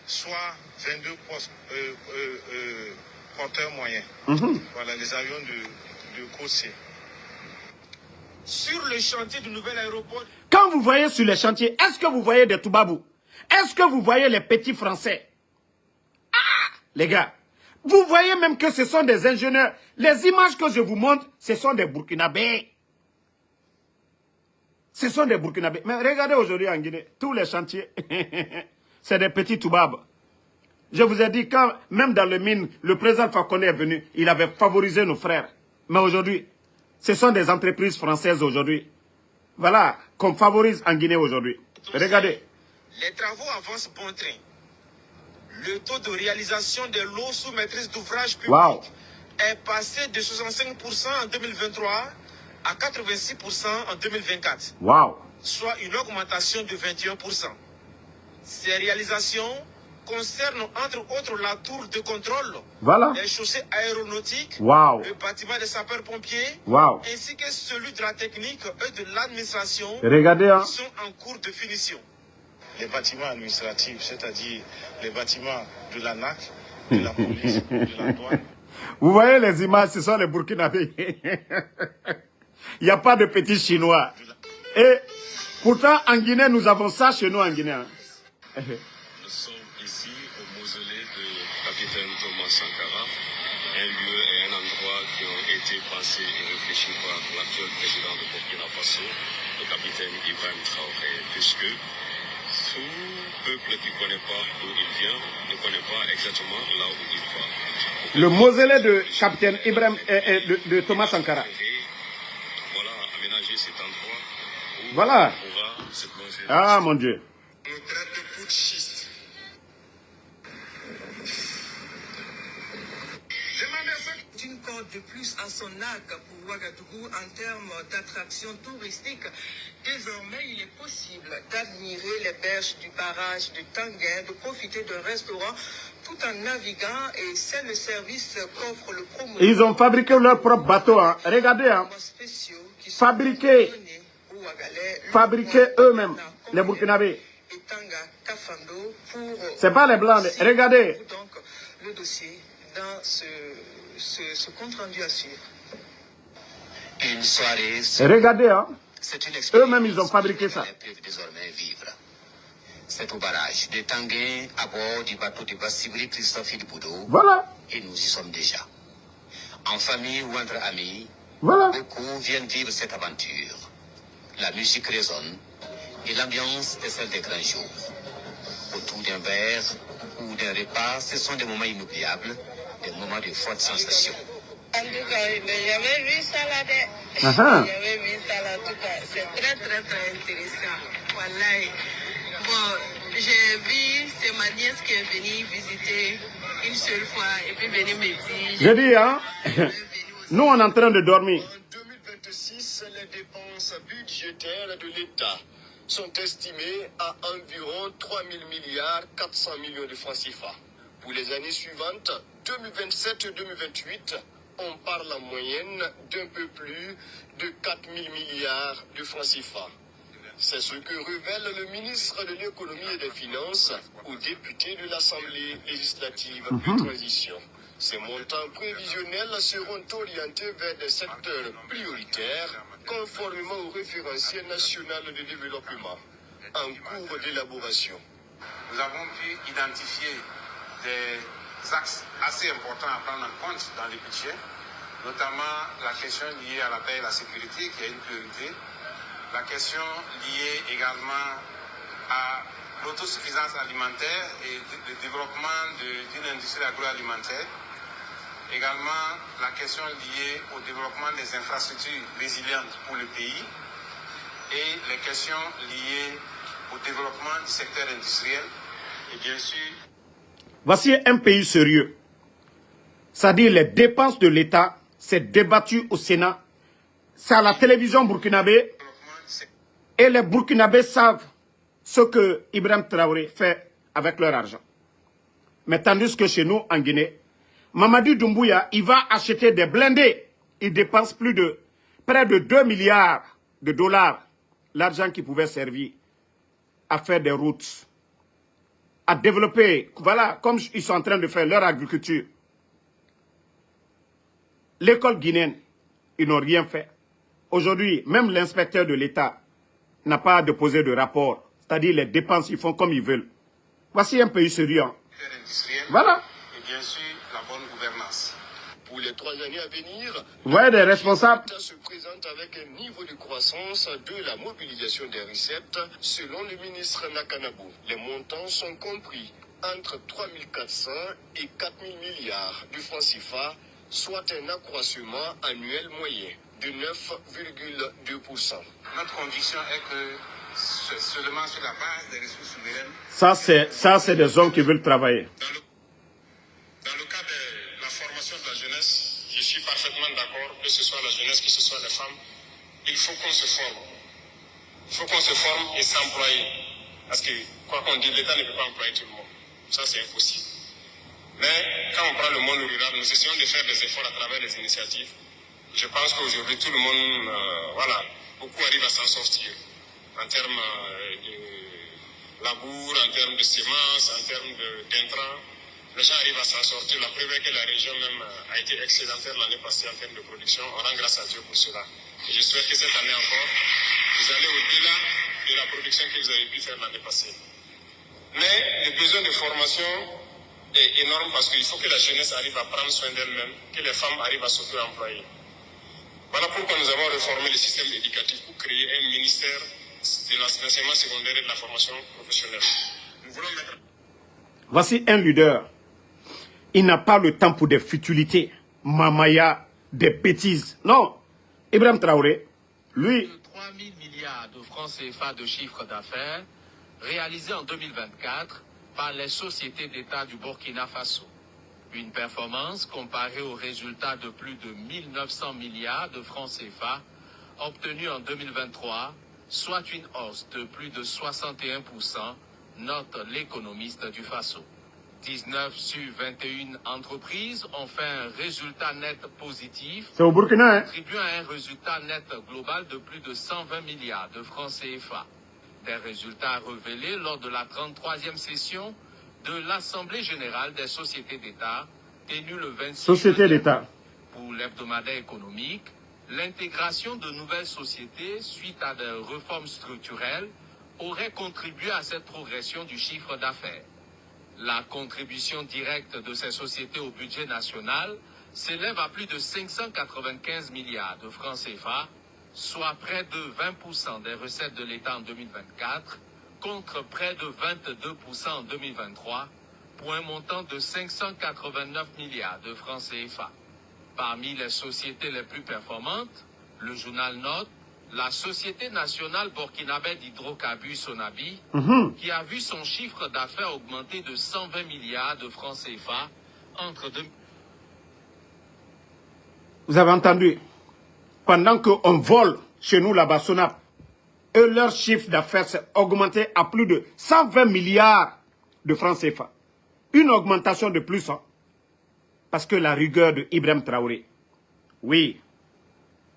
soit 22 porteurs moyens. Voilà, les avions de code C. Sur le chantier du nouvel aéroport. Quand vous voyez sur les chantiers, est-ce que vous voyez des Toubabou? Est-ce que vous voyez les petits Français? Ah, les gars, vous voyez même que ce sont des ingénieurs. Les images que je vous montre, ce sont des Burkinabés. Ce sont des Burkinabés. Mais regardez aujourd'hui en Guinée, tous les chantiers, c'est des petits Toubabs. Je vous ai dit, quand même dans le mine, le président Fakonde est venu, il avait favorisé nos frères. Mais aujourd'hui, ce sont des entreprises françaises aujourd'hui. Voilà, qu'on favorise en Guinée aujourd'hui. Regardez. Les travaux avancent bon train. Le taux de réalisation des lots sous maîtrise d'ouvrage public est passé de 65% en 2023 à 86% en 2024. Wow. Soit une augmentation de 21%. Ces réalisations concernent entre autres la tour de contrôle, les chaussées aéronautiques, le bâtiment des sapeurs-pompiers, ainsi que celui de la technique et de l'administration qui sont en cours de finition. Les bâtiments administratifs, c'est-à-dire les bâtiments de la NAC, de la police, de la douane. Vous voyez les images, ce sont les Burkinabés. Il n'y a pas de petits Chinois. Et pourtant, en Guinée, nous avons ça chez nous en Guinée. Nous sommes ici au mausolée de capitaine Thomas Sankara, un lieu et un endroit qui ont été pensés et réfléchis par l'actuel président de Burkina Faso, le capitaine Ibrahim Traoré, puisque tout peuple qui ne connaît pas d'où il vient ne connaît pas exactement là où il va. Le mausolée de capitaine Ibrahim de Thomas Sankara. Voilà, aménager cet endroit où voilà. on pourra se plonger. Ah mon Dieu. On traite de putschiste. Une corde de plus à son arc pour Ouagadougou en termes d'attraction touristique. Désormais, il est possible d'admirer les berges du barrage de Tanguin, de profiter d'un restaurant tout en naviguant, et c'est le service qu'offre le promoteur. Ils ont fabriqué leur propre bateau. Hein. Regardez. Hein. Fabriqué eux-mêmes, les Burkinabés. C'est pas les Blancs. Regardez. Donc, le dossier dans ce compte rendu à suivre. Une soirée. Regardez, hein. Eux-mêmes, ils ont expérience fabriqué ça. qu'ils peuvent désormais vivre. C'est au barrage de Tanguay, à bord du bateau de Bassibri Christophe Boudou. Voilà. Et nous y sommes déjà. En famille ou entre amis, voilà. Beaucoup viennent vivre cette aventure. La musique résonne et l'ambiance est celle des grands jours. Autour d'un verre ou d'un repas, ce sont des moments inoubliables, des moments de forte sensation. En tout cas, il n'a jamais vu ça là-dedans. Il n'a jamais vu ça là, en tout cas. C'est très, très, très intéressant. Voilà. Bon, j'ai vu, c'est ma nièce qui est venue visiter une seule fois et puis venue me dire. J'ai dit, hein, nous on est en train de dormir. En 2026, les dépenses budgétaires de l'État sont estimées à environ 3 000 milliards 400 millions de francs CFA. Pour les années suivantes, 2027-2028, on parle en moyenne d'un peu plus de 4 000 milliards de francs CFA. C'est ce que révèle le ministre de l'économie et des finances aux députés de l'Assemblée législative de transition. Ces montants prévisionnels seront orientés vers des secteurs prioritaires conformément au référentiel national de développement en cours d'élaboration. Nous avons pu identifier des axes assez importants à prendre en compte dans les budgets, notamment la question liée à la paix et la sécurité qui est une priorité, la question liée également à l'autosuffisance alimentaire et le développement d'une industrie agroalimentaire. Également, la question liée au développement des infrastructures résilientes pour le pays et les questions liées au développement du secteur industriel et bien sûr... Voici un pays sérieux. C'est-à-dire les dépenses de l'État, c'est débattu au Sénat, c'est à la télévision burkinabé et les Burkinabés savent ce que Ibrahim Traoré fait avec leur argent. Mais tandis que chez nous, en Guinée, Mamadi Doumbouya, il va acheter des blindés. Il dépense près de 2 milliards de dollars. L'argent qui pouvait servir à faire des routes, à développer, voilà, comme ils sont en train de faire leur agriculture. L'école guinéenne, ils n'ont rien fait. Aujourd'hui, même l'inspecteur de l'État n'a pas déposé de rapport. C'est-à-dire les dépenses, ils font comme ils veulent. Voici un pays sérieux. Voilà. Et bien sûr, la bonne gouvernance. Pour les 3 années à venir, vous voyez des responsables se présente avec un niveau de croissance de la mobilisation des recettes selon le ministre Nakanabou. Les montants sont compris entre 3 400 et 4 000 milliards de francs CFA, soit un accroissement annuel moyen de 9,2%. Notre conviction est que c'est seulement sur la base des ressources souveraines. Ça, c'est des hommes qui veulent travailler. Dans le cas de la formation de la jeunesse, je suis parfaitement d'accord, que ce soit la jeunesse, que ce soit les femmes, il faut qu'on se forme. Il faut qu'on se forme et s'employer. Parce que, quoi qu'on dise, l'État ne peut pas employer tout le monde. Ça, c'est impossible. Mais quand on prend le monde rural, nous essayons de faire des efforts à travers les initiatives. Je pense qu'aujourd'hui, tout le monde, beaucoup arrivent à s'en sortir. En termes de labour, en termes de semences, en termes d'intrants. Les gens arrivent à s'en sortir. La preuve est que la région même a été excédentaire l'année passée en termes de production. On rend grâce à Dieu pour cela. Et je souhaite que cette année encore, vous allez au-delà de la production que vous avez pu faire l'année passée. Mais le besoin de formation est énorme parce qu'il faut que la jeunesse arrive à prendre soin d'elle-même, que les femmes arrivent à s'auto-employer. Voilà pourquoi nous avons réformé le système éducatif pour créer un ministère l'enseignement secondaire et de la formation professionnelle. Nous voulons mettre... Voici un leader. Il n'a pas le temps pour des futilités, mamaya, des bêtises. Non. Ibrahim Traoré, lui... 3 000 milliards de francs CFA de chiffre d'affaires réalisés en 2024 par les sociétés d'État du Burkina Faso. Une performance comparée aux résultats de plus de 1 900 milliards de francs CFA obtenus en 2023, soit une hausse de plus de 61%, note l'économiste du Faso. 19 sur 21 entreprises ont fait un résultat net positif, c'est au Burkina, hein? Contribuant à un résultat net global de plus de 120 milliards de francs CFA. Des résultats révélés lors de la 33e session de l'Assemblée générale des sociétés d'État, tenue le 26 Société d'État. Pour l'hebdomadaire économique, l'intégration de nouvelles sociétés suite à des réformes structurelles aurait contribué à cette progression du chiffre d'affaires. La contribution directe de ces sociétés au budget national s'élève à plus de 595 milliards de francs CFA, soit près de 20% des recettes de l'État en 2024, contre près de 22% en 2023, pour un montant de 589 milliards de francs CFA. Parmi les sociétés les plus performantes, le journal note la Société nationale burkinabé d'hydrocarbures Sonabi, qui a vu son chiffre d'affaires augmenter de 120 milliards de francs CFA entre deux... Vous avez entendu? Pendant qu'on vole chez nous là-bas, Sonap, eux, leur chiffre d'affaires s'est augmenté à plus de 120 milliards de francs CFA. Une augmentation de plus, hein? Parce que la rigueur de Ibrahim Traoré. Oui.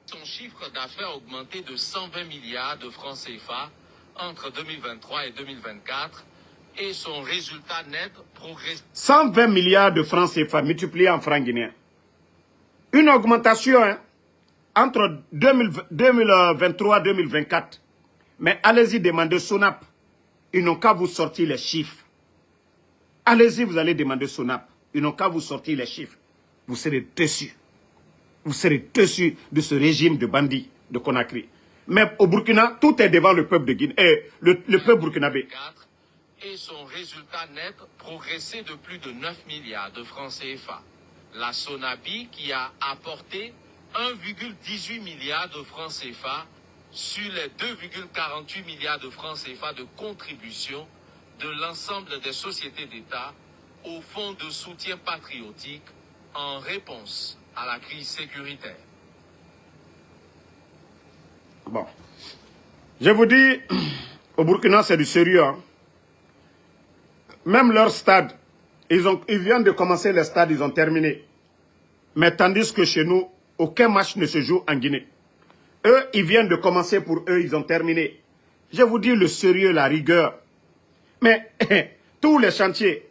Son chiffre d'affaires a augmenté de 120 milliards de francs CFA entre 2023 et 2024 et son résultat net progresse. 120 milliards de francs CFA multipliés en francs guinéens. Une augmentation, hein, entre 2023 et 2024. Mais allez-y demander Sonap. Ils n'ont qu'à vous sortir les chiffres. Allez-y, vous allez demander Sonap. Ils n'ont qu'à vous sortir les chiffres. Vous serez déçus. Vous serez déçus de ce régime de bandits de Conakry. Mais au Burkina, tout est devant le peuple de Guinée, le peuple burkinabé. Et son résultat net progressé de plus de 9 milliards de francs CFA. La Sonabi qui a apporté 1,18 milliard de francs CFA sur les 2,48 milliards de francs CFA de contribution de l'ensemble des sociétés d'État au fonds de soutien patriotique en réponse à la crise sécuritaire. Bon. Je vous dis, au Burkina, c'est du sérieux. Hein? Même leur stade, ils viennent de commencer les stades, ils ont terminé. Mais tandis que chez nous, aucun match ne se joue en Guinée. Eux, ils viennent de commencer pour eux, ils ont terminé. Je vous dis le sérieux, la rigueur. Mais tous les chantiers,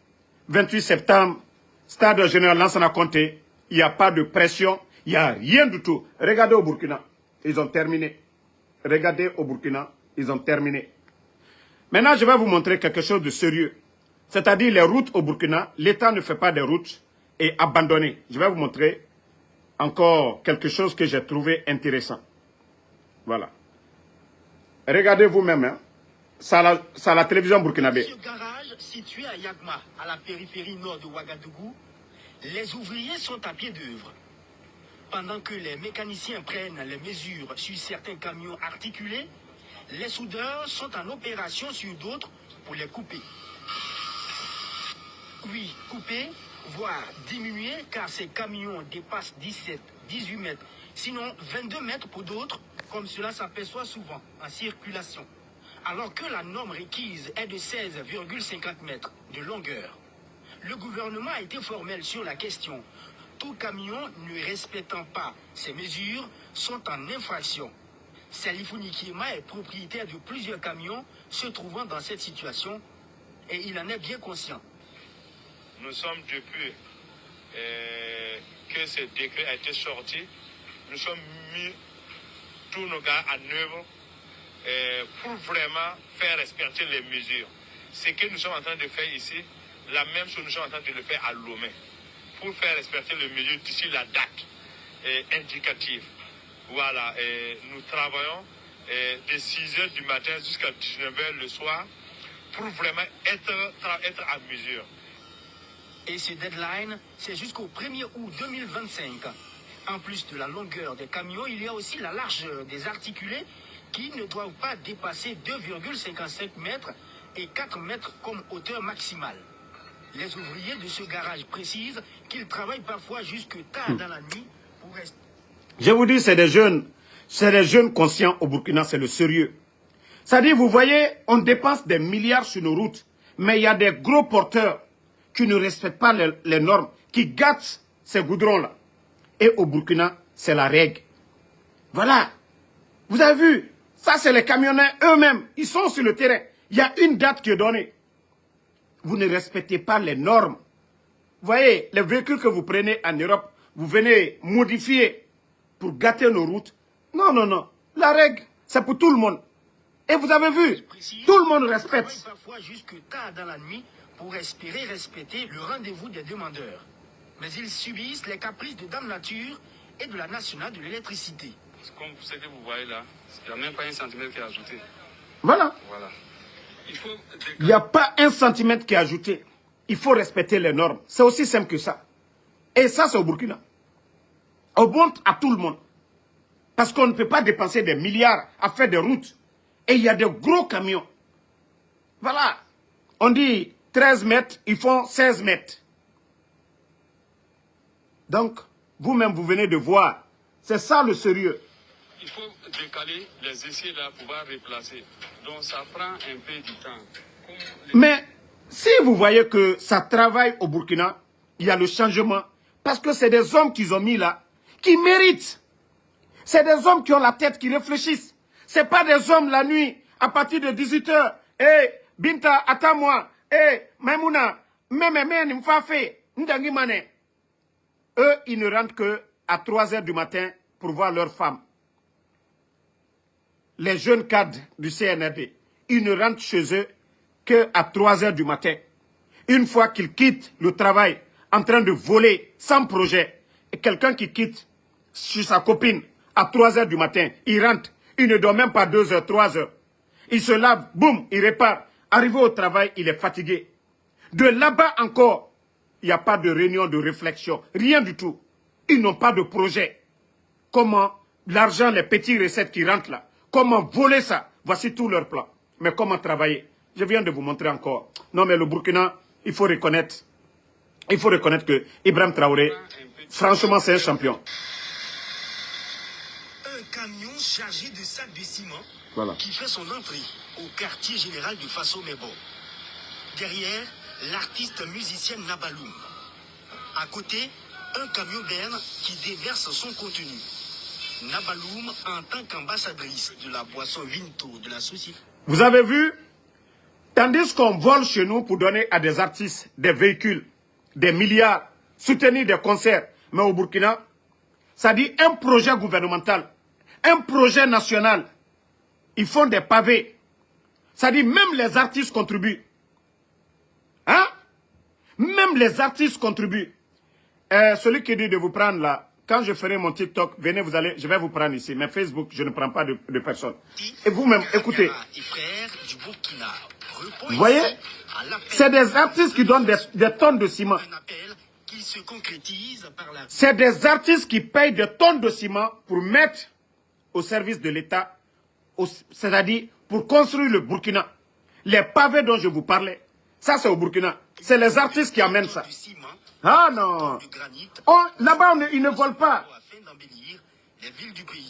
28 septembre, stade général Lansana Conté, il n'y a pas de pression, il n'y a rien du tout. Regardez au Burkina, ils ont terminé. Regardez au Burkina, ils ont terminé. Maintenant, je vais vous montrer quelque chose de sérieux. C'est-à-dire les routes au Burkina, l'État ne fait pas des routes et abandonné. Je vais vous montrer encore quelque chose que j'ai trouvé intéressant. Voilà. Regardez vous-même, hein. Ça a la télévision burkinabé. Ce garage situé à Yagma, à la périphérie nord de Ouagadougou, les ouvriers sont à pied d'œuvre. Pendant que les mécaniciens prennent les mesures sur certains camions articulés, les soudeurs sont en opération sur d'autres pour les couper. Oui, couper, voire diminuer, car ces camions dépassent 17, 18 mètres, sinon 22 mètres pour d'autres, comme cela s'aperçoit souvent en circulation. Alors que la norme requise est de 16,50 mètres de longueur. Le gouvernement a été formel sur la question. Tout camion ne respectant pas ces mesures sont en infraction. Salifouni Kiema est propriétaire de plusieurs camions se trouvant dans cette situation et il en est bien conscient. Nous sommes depuis que ce décret a été sorti, nous sommes mis tous nos gars à œuvre pour vraiment faire respecter les mesures. Ce que nous sommes en train de faire ici, la même chose nous sommes en train de le faire à Lomé, pour faire respecter les mesures d'ici la date indicative. Voilà, nous travaillons de 6h du matin jusqu'à 19h le soir pour vraiment être à mesure. Et ce deadline, c'est jusqu'au 1er août 2025. En plus de la longueur des camions, il y a aussi la largeur des articulés qui ne doivent pas dépasser 2,55 mètres et 4 mètres comme hauteur maximale. Les ouvriers de ce garage précisent qu'ils travaillent parfois jusque tard dans la nuit pour rester. Je vous dis, c'est des jeunes conscients au Burkina, c'est le sérieux. C'est-à-dire, vous voyez, on dépense des milliards sur nos routes, mais il y a des gros porteurs qui ne respectent pas les normes, qui gâtent ces goudrons-là. Et au Burkina, c'est la règle. Voilà. Vous avez vu, ça c'est les camionneurs eux-mêmes, ils sont sur le terrain. Il y a une date qui est donnée. Vous ne respectez pas les normes. Vous voyez, les véhicules que vous prenez en Europe, vous venez modifier pour gâter nos routes. Non, non, non. La règle, c'est pour tout le monde. Et vous avez vu, tout le monde respecte. Parfois jusque tard dans la nuit pour espérer respecter le rendez-vous des demandeurs. Mais ils subissent les caprices de Dame Nature et de la Nationale de l'électricité. Comme ce que vous voyez là, il n'y a même pas un centimètre qui est ajouté. Voilà. Voilà. Il n'y a pas un centimètre qui est ajouté. Il faut respecter les normes. C'est aussi simple que ça. Et ça, c'est au Burkina. On montre à tout le monde. Parce qu'on ne peut pas dépenser des milliards à faire des routes. Et il y a des gros camions. Voilà. On dit 13 mètres, ils font 16 mètres. Donc, vous-même, vous venez de voir. C'est ça le sérieux. Il faut décaler les essais là pour pouvoir replacer. Donc, ça prend un peu du temps. Mais, si vous voyez que ça travaille au Burkina, il y a le changement. Parce que c'est des hommes qu'ils ont mis là, qui méritent. C'est des hommes qui ont la tête, qui réfléchissent. Ce n'est pas des hommes la nuit, à partir de 18h. Eh, Binta, attends-moi. Eh, Maimouna, eux, ils ne rentrent qu'à 3h du matin pour voir leurs femmes. Les jeunes cadres du CNRD, ils ne rentrent chez eux qu'à 3h du matin. Une fois qu'ils quittent le travail en train de voler sans projet, et quelqu'un qui quitte chez sa copine à 3h du matin, il rentre, il ne dort même pas 2h, 3h. Il se lave, boum, il répare. Arrivé au travail, il est fatigué. De là-bas encore, il n'y a pas de réunion de réflexion, rien du tout. Ils n'ont pas de projet. Comment l'argent, les petites recettes qui rentrent là, comment voler ça? Voici tout leur plan. Mais comment travailler? Je viens de vous montrer encore. Non, mais le Burkina, il faut reconnaître que Ibrahim Traoré, franchement, c'est un champion. Un camion chargé de sacs de ciment qui fait son entrée au quartier général de Faso Mebo. Derrière, l'artiste musicien Nabaloum. À côté, un camion berne qui déverse son contenu. Nabaloum en tant qu'ambassadrice de la boisson Vinto de la société. Vous avez vu? Tandis qu'on vole chez nous pour donner à des artistes des véhicules, des milliards, soutenir des concerts. Mais au Burkina, ça dit un projet gouvernemental, un projet national. Ils font des pavés. Ça dit même les artistes contribuent. Hein? Même les artistes contribuent. Celui qui dit de vous prendre là, quand je ferai mon TikTok, venez, je vais vous prendre ici. Mais Facebook, je ne prends pas de personne. Et vous-même, écoutez. Vous voyez? C'est des artistes qui donnent des tonnes de ciment. C'est des artistes qui payent des tonnes de ciment pour mettre au service de l'État, c'est-à-dire pour construire le Burkina. Les pavés dont je vous parlais, ça c'est au Burkina. C'est les artistes qui amènent ça. Ah non. Oh, là-bas, ils ne volent pas.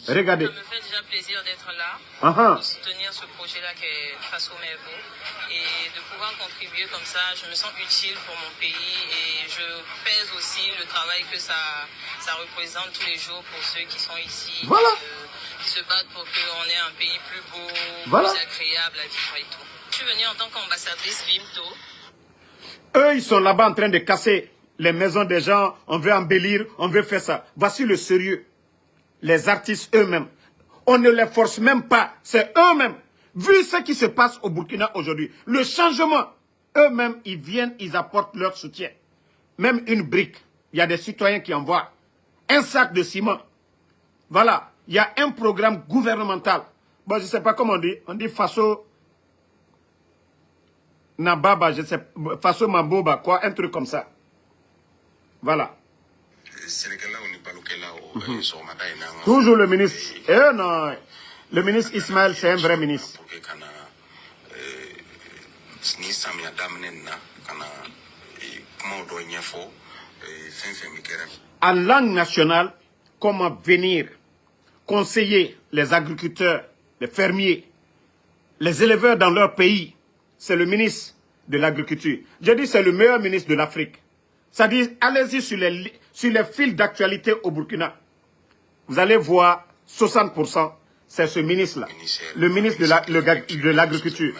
Regardez. Ça me fait déjà plaisir d'être là, de soutenir ce projet-là qui est Faso Mebo. Et de pouvoir contribuer comme ça, je me sens utile pour mon pays et je pèse aussi le travail que ça représente tous les jours pour ceux qui sont ici, qui se battent pour qu'on ait un pays plus beau, plus agréable à vivre et tout. Je suis venue en tant qu'ambassadrice Vinto. Eux, ils sont là-bas en train de casser les maisons des gens, on veut embellir, on veut faire ça. Voici le sérieux. Les artistes eux-mêmes, on ne les force même pas, c'est eux-mêmes. Vu ce qui se passe au Burkina aujourd'hui, le changement, eux-mêmes, ils viennent, ils apportent leur soutien. Même une brique, il y a des citoyens qui envoient un sac de ciment. Voilà, il y a un programme gouvernemental. Bon, je ne sais pas comment on dit Faso Nababa, je sais, Faso Maboba, quoi, un truc comme ça. Voilà. Toujours le ministre. Non, le ministre Ismaël, c'est un vrai ministre. En langue nationale, comment venir conseiller les agriculteurs, les fermiers, les éleveurs dans leur pays, c'est le ministre de l'Agriculture. Je dis c'est le meilleur ministre de l'Afrique. C'est-à-dire, allez-y sur les fils d'actualité au Burkina. Vous allez voir 60%, c'est ce ministre-là, le ministre de l'Agriculture.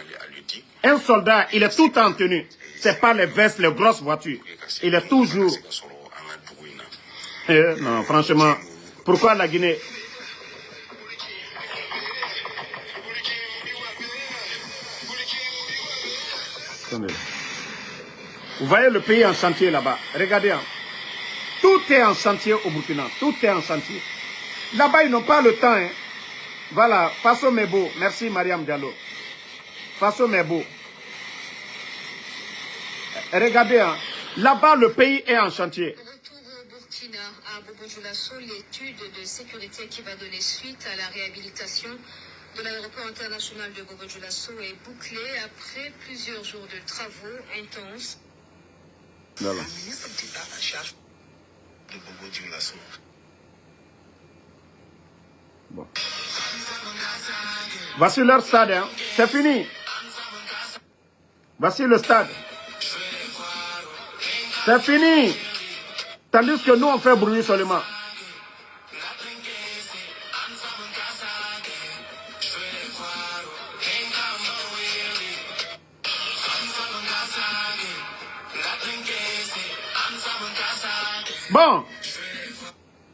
Un soldat, il est tout le temps en tenue. C'est pas les vestes, les grosses voitures. Il est toujours... non, franchement, pourquoi la Guinée... Vous voyez le pays en chantier là-bas. Regardez. Hein. Tout est en chantier au Burkina. Tout est en chantier. Là-bas, ils n'ont pas le temps. Hein. Voilà. Faso Mebo. Merci, Mariam Diallo. Faso Mebo. Regardez. Hein. Là-bas, le pays est en chantier. Retour au Burkina, à Bobo Dioulasso, l'étude de sécurité qui va donner suite à la réhabilitation de l'aéroport international de Bobo Dioulasso est bouclée après plusieurs jours de travaux intenses. Voilà. Le ministre d'État en charge de Bobo Dioulasso. Bon. Voici leur stade, hein. C'est fini. Voici le stade. C'est fini. Tandis que nous, on fait bruit seulement. Bon,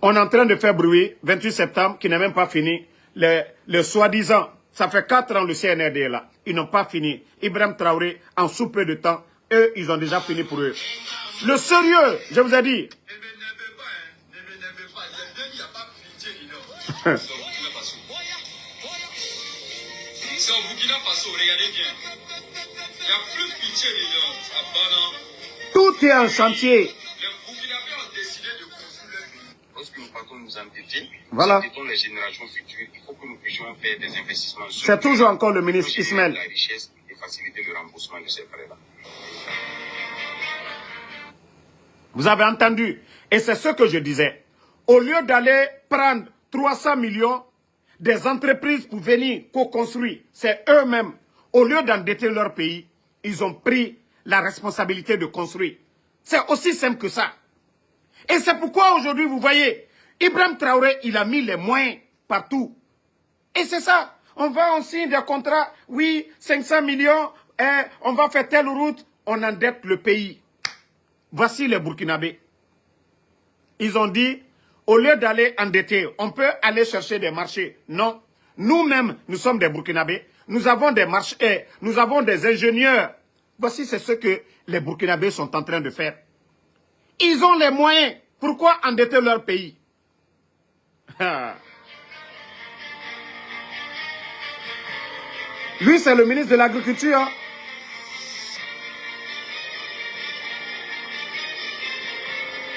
on est en train de faire bruit, 28 septembre, qui n'est même pas fini. Le soi-disant, ça fait 4 ans le CNRD est là. Ils n'ont pas fini. Ibrahim Traoré, en sous peu de temps, eux, ils ont déjà fini pour eux. Le sérieux, je vous ai dit. C'est au Burkina Faso, regardez bien. Il n'y a plus de pitié dedans. Tout est en chantier. Les Burkinabés ont décidé de construire leur pays. Lorsque nous partons nous entêter, voilà. Les générations futures, il faut que nous puissions faire des investissements. C'est toujours encore le ministre Ismaël. La richesse et faciliter le remboursement de ces frais-là. Vous avez entendu. Et c'est ce que je disais. Au lieu d'aller prendre 300 millions des entreprises pour venir co-construire, c'est eux-mêmes, au lieu d'endetter leur pays, ils ont pris la responsabilité de construire. C'est aussi simple que ça. Et c'est pourquoi aujourd'hui, vous voyez, Ibrahim Traoré, il a mis les moyens partout. Et c'est ça. On signe des contrats, oui, 500 millions, on va faire telle route, on endette le pays. Voici les Burkinabés. Ils ont dit, au lieu d'aller endetter, on peut aller chercher des marchés. Non. Nous-mêmes, nous sommes des Burkinabés. Nous avons des marchés, nous avons des ingénieurs. Voici c'est ce que les Burkinabés sont en train de faire. Ils ont les moyens. Pourquoi endetter leur pays? Lui, c'est le ministre de l'Agriculture. Hein?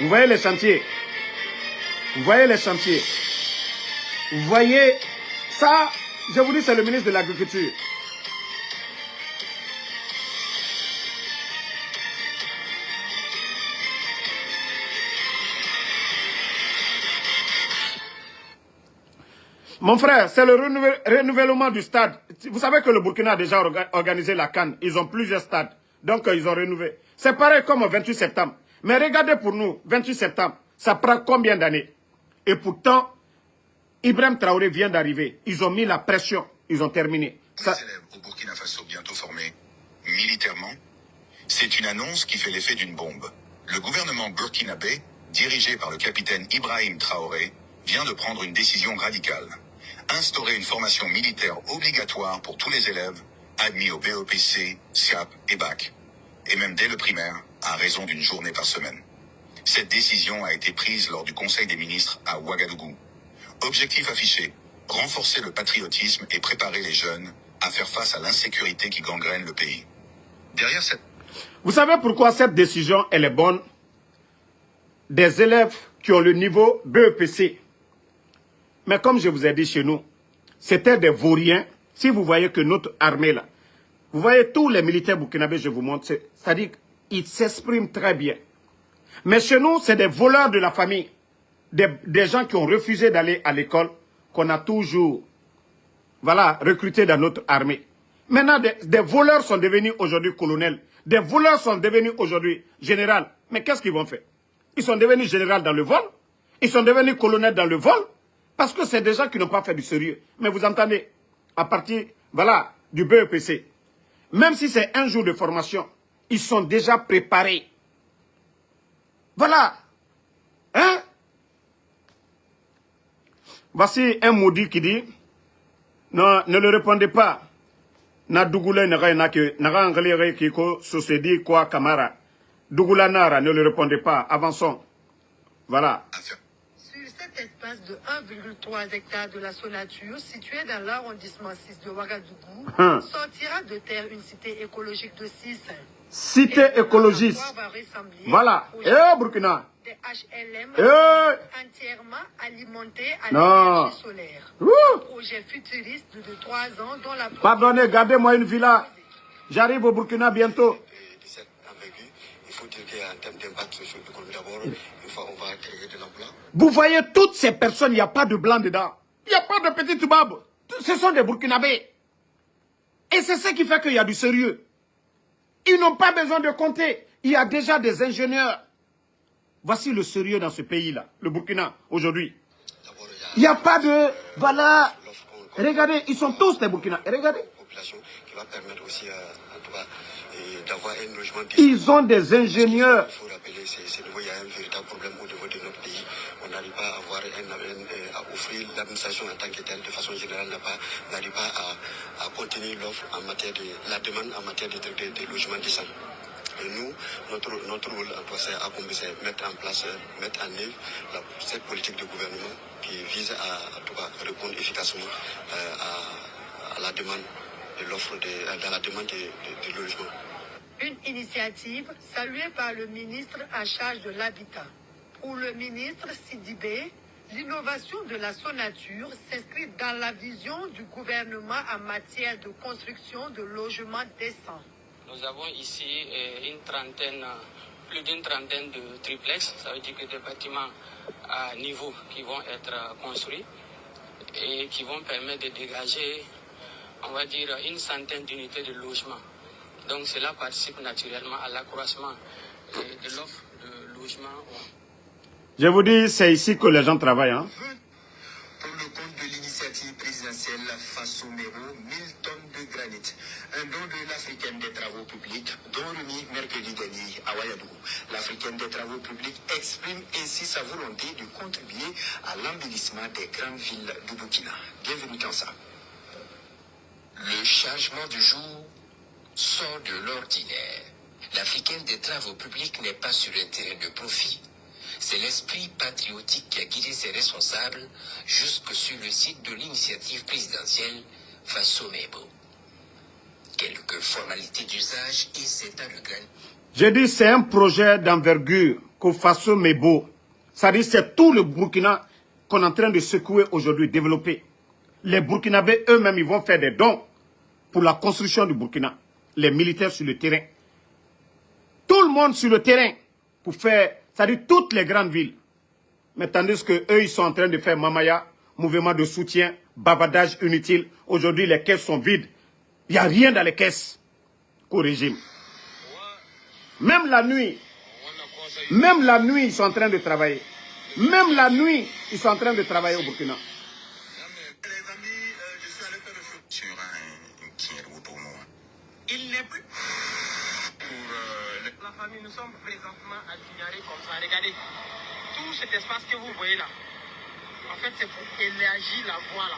Vous voyez les chantiers. Vous voyez les chantiers. Vous voyez ça, je vous dis, c'est le ministre de l'Agriculture. Mon frère, c'est le renouvellement du stade. Vous savez que le Burkina a déjà organisé la CAN. Ils ont plusieurs stades. Donc, ils ont renouvelé. C'est pareil comme au 28 septembre. Mais regardez pour nous, 28 septembre, ça prend combien d'années? Et pourtant, Ibrahim Traoré vient d'arriver. Ils ont mis la pression. Ils ont terminé. Les élèves au Burkina Faso bientôt formés militairement, c'est une annonce qui fait l'effet d'une bombe. Le gouvernement burkinabé, dirigé par le capitaine Ibrahim Traoré, vient de prendre une décision radicale. Instaurer une formation militaire obligatoire pour tous les élèves admis au BEPC, SIAP et BAC. Et même dès le primaire, à raison d'une journée par semaine. Cette décision a été prise lors du Conseil des ministres à Ouagadougou. Objectif affiché, renforcer le patriotisme et préparer les jeunes à faire face à l'insécurité qui gangrène le pays. Derrière cette... Vous savez pourquoi cette décision elle est bonne? Des élèves qui ont le niveau BEPC. Mais comme je vous ai dit chez nous, c'était des vauriens. Si vous voyez que notre armée là, vous voyez tous les militaires burkinabés, je vous montre, c'est-à-dire qu'ils s'expriment très bien. Mais chez nous, c'est des voleurs de la famille. Des gens qui ont refusé d'aller à l'école, qu'on a toujours recrutés dans notre armée. Maintenant, des voleurs sont devenus aujourd'hui colonels. Des voleurs sont devenus aujourd'hui généraux. Mais qu'est-ce qu'ils vont faire? Ils sont devenus généraux dans le vol. Ils sont devenus colonels dans le vol. Parce que c'est des gens qui n'ont pas fait du sérieux. Mais vous entendez, à partir du BEPC, même si c'est un jour de formation, ils sont déjà préparés. Voilà. Hein? Voici un maudit qui dit, non, ne le répondez pas. Na Dougoula naga anglais qui ko sosedi quoi Camara. Dougoula Nara, ne le répondez pas. Avançons. Voilà. Sur cet espace de 1,3 hectares de la Sonature, situé dans l'arrondissement 6 de Ouagadougou, sortira de terre une cité écologique de 6. Cité écologiste. Voilà. Burkina. Des HLM entièrement alimentés à l'énergie solaire. Un projet futuriste de 3 ans dont la... Pardonnez, gardez-moi une villa. J'arrive au Burkina bientôt. Il faut dire qu'en termes d'impact socio-économique d'abord, une fois on va créer de l'emploi. Vous voyez toutes ces personnes, il n'y a pas de blanc dedans. Il n'y a pas de petits toubabs. Ce sont des Burkinabés. Et c'est ce qui fait qu'il y a du sérieux. Ils n'ont pas besoin de compter. Il y a déjà des ingénieurs. Voici le sérieux dans ce pays-là, le Burkina, aujourd'hui. Il n'y a pas de... Voilà. Regardez, ils sont tous des Burkinabés. Regardez. Qui va permettre aussi, en tout cas, d'avoir un logement... Ils ont des ingénieurs. Il faut rappeler, il y a un véritable problème au niveau de notre pays. On n'arrive pas à avoir à offrir l'administration en tant que telle, de façon générale, n'arrive pas à contenir l'offre en matière de la demande en matière de logements décents. Et nous, notre rôle, c'est mettre en place, mettre en œuvre cette politique de gouvernement qui vise à répondre efficacement à la demande de l'offre, dans la demande de logement. Une initiative saluée par le ministre en charge de l'habitat. Pour le ministre Sidibé, l'innovation de la Sonature s'inscrit dans la vision du gouvernement en matière de construction de logements décents. Nous avons ici plus d'une trentaine de triplex, ça veut dire que des bâtiments à niveau qui vont être construits et qui vont permettre de dégager, on va dire, une centaine d'unités de logement. Donc cela participe naturellement à l'accroissement de l'offre de logement. Je vous dis, c'est ici que les gens travaillent. Hein? Pour le compte de l'initiative présidentielle Faso Mebo, 1000 tonnes de granit. Un don de l'Africaine des Travaux Publics, don remis mercredi dernier à Ouagadougou. L'Africaine des Travaux Publics exprime ainsi sa volonté de contribuer à l'embellissement des grandes villes du Burkina. Bienvenue dans ça. Le changement du jour sort de l'ordinaire. L'Africaine des Travaux Publics n'est pas sur un terrain de profit. C'est l'esprit patriotique qui a guidé ses responsables jusque sur le site de l'initiative présidentielle Faso Mebo. Quelques formalités d'usage et c'est à regret. J'ai dit c'est un projet d'envergure que Faso Mebo. Ça dit c'est tout le Burkina qu'on est en train de secouer aujourd'hui, développer. Les Burkinabés eux-mêmes ils vont faire des dons pour la construction du Burkina. Les militaires sur le terrain. Tout le monde sur le terrain pour faire, c'est-à-dire toutes les grandes villes. Mais tandis que eux ils sont en train de faire mamaya, mouvement de soutien, bavardage inutile. Aujourd'hui les caisses sont vides. Il n'y a rien dans les caisses qu'au régime. Même la nuit, ils sont en train de travailler. Même la nuit, ils sont en train de travailler au Burkina. Il n'est plus. Pour la famille, nous sommes présentement à Signaré comme ça. Regardez, tout cet espace que vous voyez là, en fait, c'est pour élargir la voie là,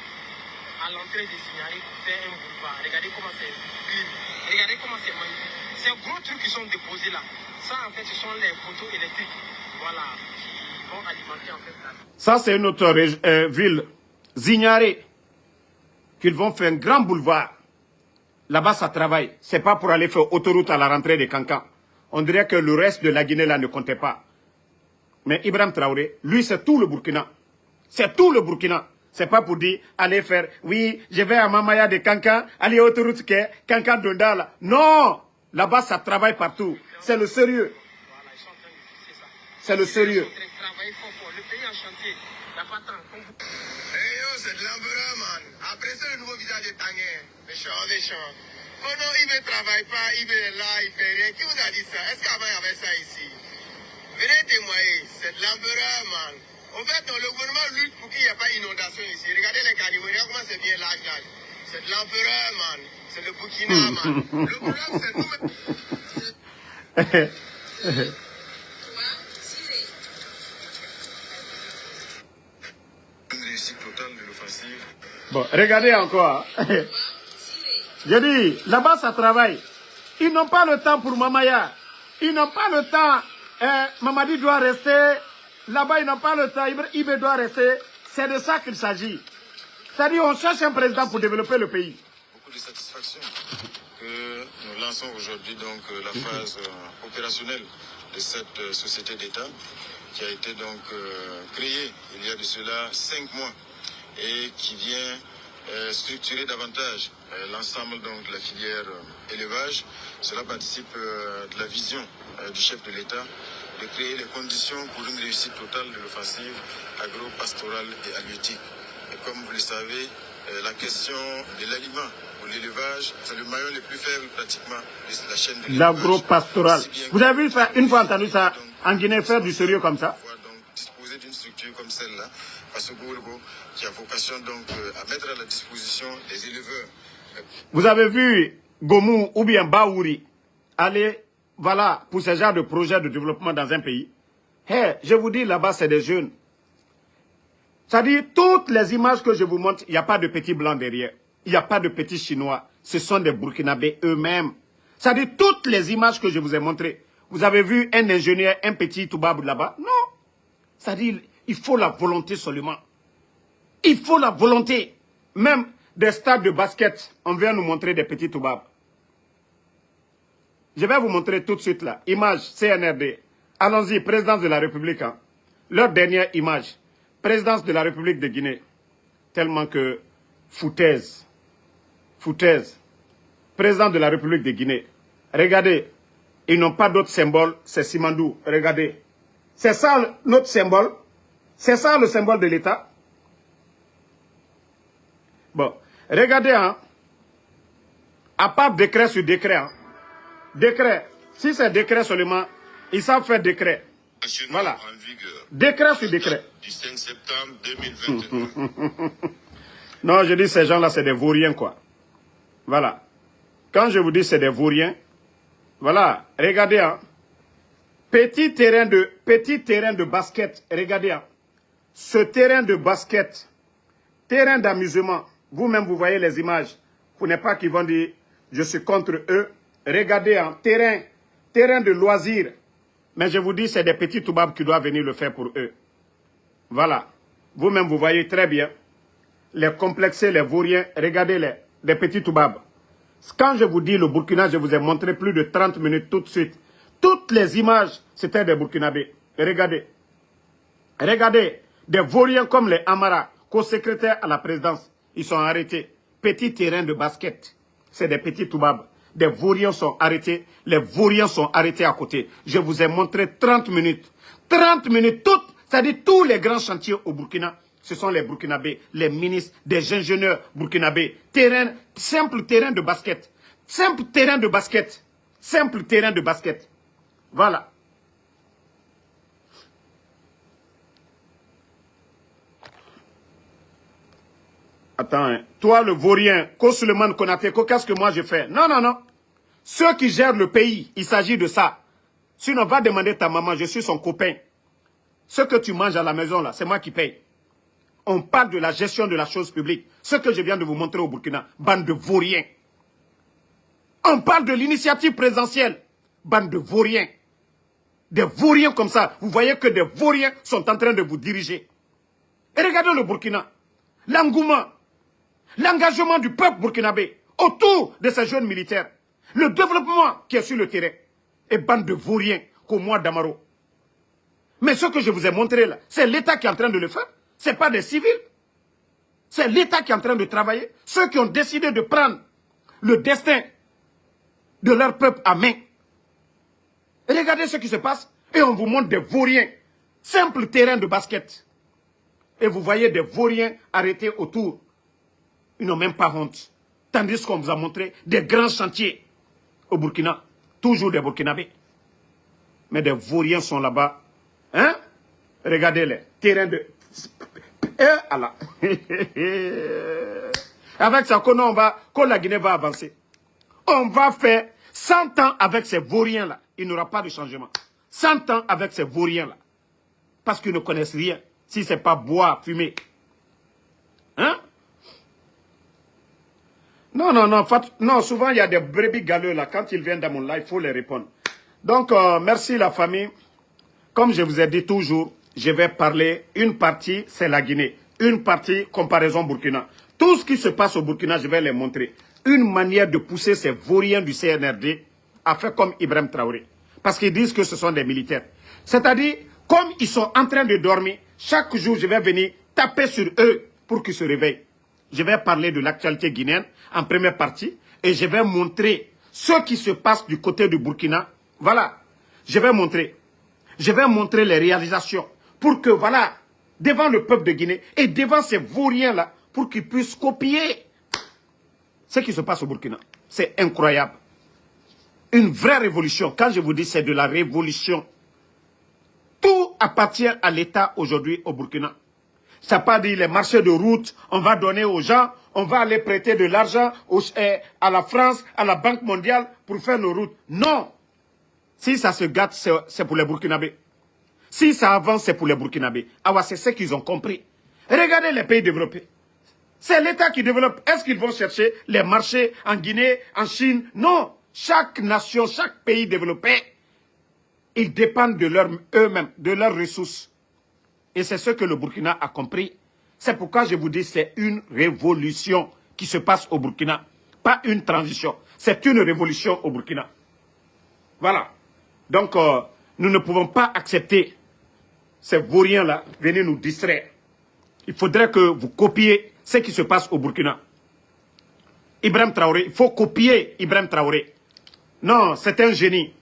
à l'entrée de Signaré pour faire un boulevard. Regardez comment c'est clean. Regardez comment c'est magnifique. Ces gros trucs qui sont déposés là, ça en fait, ce sont les poteaux électriques. Voilà, qui vont alimenter en fait la... Ça, c'est une autre ville, Zignaré. qu'ils vont faire un grand boulevard. Là-bas, ça travaille. Ce n'est pas pour aller faire autoroute à la rentrée de Cancan. On dirait que le reste de la Guinée, là, ne comptait pas. Mais Ibrahim Traoré, lui, c'est tout le Burkina. C'est tout le Burkina. C'est pas pour dire, aller faire, oui, je vais à Mamaya de Cancan, aller à autoroute que Cancan Dondala. Non! Là-bas, ça travaille partout. C'est le sérieux. C'est le sérieux. C'est de l'empereur, man. Après, c'est le nouveau visage de Tanguay. Méchant. Oh non, il ne travaille pas, il est là, il fait rien. Qui vous a dit ça? Est-ce qu'avant, il y avait ça ici? Venez témoigner. C'est de l'empereur, man. En fait, le gouvernement lutte pour qu'il n'y ait pas d'inondation ici. Regardez les caniveaux, regardez comment c'est bien l'âge. C'est de l'empereur, man. C'est le Burkina, man. Le problème, c'est nous. Une réussite totale de l'offensive. Bon, regardez encore. Je dis, là-bas, ça travaille. Ils n'ont pas le temps pour Mamaya. Ils n'ont pas le temps. Mamadi doit rester. Là-bas, ils n'ont pas le temps. Ibé doit rester. C'est de ça qu'il s'agit. C'est-à-dire, on cherche un président pour développer le pays. Beaucoup de satisfaction que nous lançons aujourd'hui donc la phase opérationnelle de cette société d'État qui a été donc créée il y a de cela 5 mois et qui vient structurer davantage l'ensemble donc de la filière élevage. Cela participe de la vision du chef de l'État de créer les conditions pour une réussite totale de l'offensive agro-pastorale et halieutique. Et comme vous le savez, la question de l'aliment ou l'élevage, c'est le maillon le plus faible pratiquement de la chaîne de l'élevage. L'agro-pastorale. Vous avez vu ça, une fois entendu ça en Guinée, faire du sérieux comme ça? Donc disposer d'une structure comme celle-là, parce que qui a vocation donc à mettre à la disposition des éleveurs. Vous avez vu Gomou ou bien Baouri aller, voilà, pour ce genre de projet de développement dans un pays? Hey, je vous dis, là-bas, c'est des jeunes. C'est-à-dire, toutes les images que je vous montre, il n'y a pas de petits blancs derrière. Il n'y a pas de petits chinois. Ce sont des Burkinabés eux-mêmes. C'est-à-dire, toutes les images que je vous ai montrées. Vous avez vu un ingénieur, un petit Toubab là-bas? Non. C'est-à-dire, il faut la volonté seulement. Il faut la volonté. Même des stades de basket, on vient nous montrer des petits Toubab. Je vais vous montrer tout de suite là. Image CNRD. Allons-y, présidence de la République. Hein. Leur dernière image. Présidence de la République de Guinée. Tellement que foutaise. Foutaise. Président de la République de Guinée. Regardez. Ils n'ont pas d'autre symbole. C'est Simandou. Regardez. C'est ça notre symbole. C'est ça le symbole de l'État. Bon. Regardez. Hein. À part décret sur décret. Hein. Décret. Si c'est décret seulement, ils savent faire décret. Voilà. Décret sur décret. Du 5 septembre 2021. Non, je dis ces gens-là, c'est des vauriens, quoi. Voilà. Quand je vous dis c'est des vauriens, voilà, regardez, hein. Petit terrain de basket, regardez, hein. Ce terrain de basket, terrain d'amusement, vous-même, vous voyez les images. Vous n'êtes pas qui vont dire, je suis contre eux. Regardez, hein, terrain de loisirs. Mais je vous dis, c'est des petits Toubabs qui doivent venir le faire pour eux. Voilà. Vous-même, vous voyez très bien. Les complexés, les vauriens, regardez-les, des petits Toubabs. Quand je vous dis le Burkina, je vous ai montré plus de 30 minutes tout de suite. Toutes les images, c'était des Burkinabés. Regardez. Regardez, des vauriens comme les Amara, co-secrétaires à la présidence, ils sont arrêtés. Petit terrain de basket. C'est des petits Toubabs. Des vauriens sont arrêtés. Les vauriens sont arrêtés à côté. Je vous ai montré 30 minutes. 30 minutes, toutes. C'est-à-dire tous les grands chantiers au Burkina, ce sont les Burkinabés, les ministres, des ingénieurs burkinabés. Terrain, simple terrain de basket. Simple terrain de basket. Simple terrain de basket. Voilà. Attends, hein. Toi le vaurien, Ko-Suleiman Konaté, qu'est-ce que moi je fais? Non, non, non. Ceux qui gèrent le pays, il s'agit de ça. Sinon, va demander ta maman, je suis son copain. Ce que tu manges à la maison, là, c'est moi qui paye. On parle de la gestion de la chose publique. Ce que je viens de vous montrer au Burkina, bande de vauriens. On parle de l'initiative présidentielle, bande de vauriens. Des vauriens comme ça. Vous voyez que des vauriens sont en train de vous diriger. Et regardez le Burkina. L'engouement. l'engagement du peuple burkinabé autour de ces jeunes militaires, le développement qui est sur le terrain, et bande de vauriens comme moi d'Amaro. Mais ce que je vous ai montré là, c'est l'État qui est en train de le faire. Ce n'est pas des civils. C'est l'État qui est en train de travailler. Ceux qui ont décidé de prendre le destin de leur peuple à main. Regardez ce qui se passe et on vous montre des vauriens. Simple terrain de basket. Et vous voyez des vauriens arrêtés autour. Ils n'ont même pas honte. Tandis qu'on vous a montré des grands chantiers au Burkina. Toujours des Burkinabés. Mais des vauriens sont là-bas. Hein? Regardez-les. Terrain de... Allah. Avec ça, quand la Guinée va avancer, on va faire 100 ans avec ces vauriens-là. Il n'y aura pas de changement. 100 ans avec ces vauriens-là. Parce qu'ils ne connaissent rien. Si ce n'est pas boire, fumer. Hein? Non, non, non. Non, souvent, il y a des brebis galeux là. Quand ils viennent dans mon live, il faut les répondre. Donc, merci la famille. Comme je vous ai dit toujours, je vais parler, une partie, c'est la Guinée. Une partie, comparaison Burkina. Tout ce qui se passe au Burkina, je vais les montrer. Une manière de pousser ces vauriens du CNRD à faire comme Ibrahim Traoré. Parce qu'ils disent que ce sont des militaires. C'est-à-dire, comme ils sont en train de dormir, chaque jour, je vais venir taper sur eux pour qu'ils se réveillent. Je vais parler de l'actualité guinéenne en première partie et je vais montrer ce qui se passe du côté du Burkina. Voilà, je vais montrer les réalisations pour que, voilà, devant le peuple de Guinée et devant ces vauriens-là, pour qu'ils puissent copier ce qui se passe au Burkina. C'est incroyable. Une vraie révolution. Quand je vous dis c'est de la révolution, tout appartient à l'État aujourd'hui au Burkina. Ça n'a pas dit les marchés de route, on va donner aux gens, on va aller prêter de l'argent à la France, à la Banque mondiale pour faire nos routes. Non. Si ça se gâte, c'est pour les Burkinabés. Si ça avance, c'est pour les Burkinabés. Ah ouais, c'est ce qu'ils ont compris. Regardez les pays développés. C'est l'État qui développe. Est-ce qu'ils vont chercher les marchés en Guinée, en Chine? Non. Chaque nation, chaque pays développé, ils dépendent de eux-mêmes, de leurs ressources. Et c'est ce que le Burkina a compris. C'est pourquoi je vous dis c'est une révolution qui se passe au Burkina. Pas une transition. C'est une révolution au Burkina. Voilà. Donc, nous ne pouvons pas accepter ces vauriens-là venir nous distraire. Il faudrait que vous copiez ce qui se passe au Burkina. Ibrahim Traoré, il faut copier Ibrahim Traoré. Non, c'est un génie.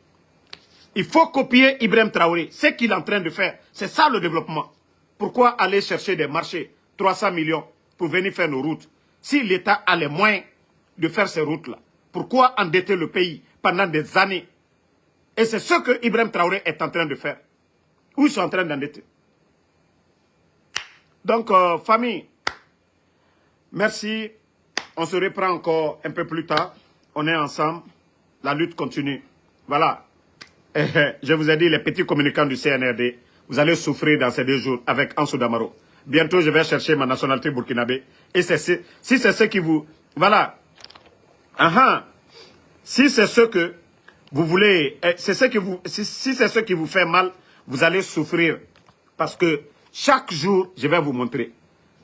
Il faut copier Ibrahim Traoré. Ce qu'il est en train de faire, c'est ça le développement. Pourquoi aller chercher des marchés, 300 millions, pour venir faire nos routes? Si l'État a les moyens de faire ces routes-là, pourquoi endetter le pays pendant des années? Et c'est ce que Ibrahim Traoré est en train de faire. Où ils sont en train d'endetter. Donc, famille, merci. On se reprend encore un peu plus tard. On est ensemble. La lutte continue. Voilà. Je vous ai dit, les petits communicants du CNRD, vous allez souffrir dans ces 2 jours avec Ansou Damaro. Bientôt, je vais chercher ma nationalité burkinabé. Et si c'est ce qui vous... Voilà. Si c'est ce que vous voulez... Si c'est ce qui vous fait mal, vous allez souffrir. Parce que chaque jour, je vais vous montrer.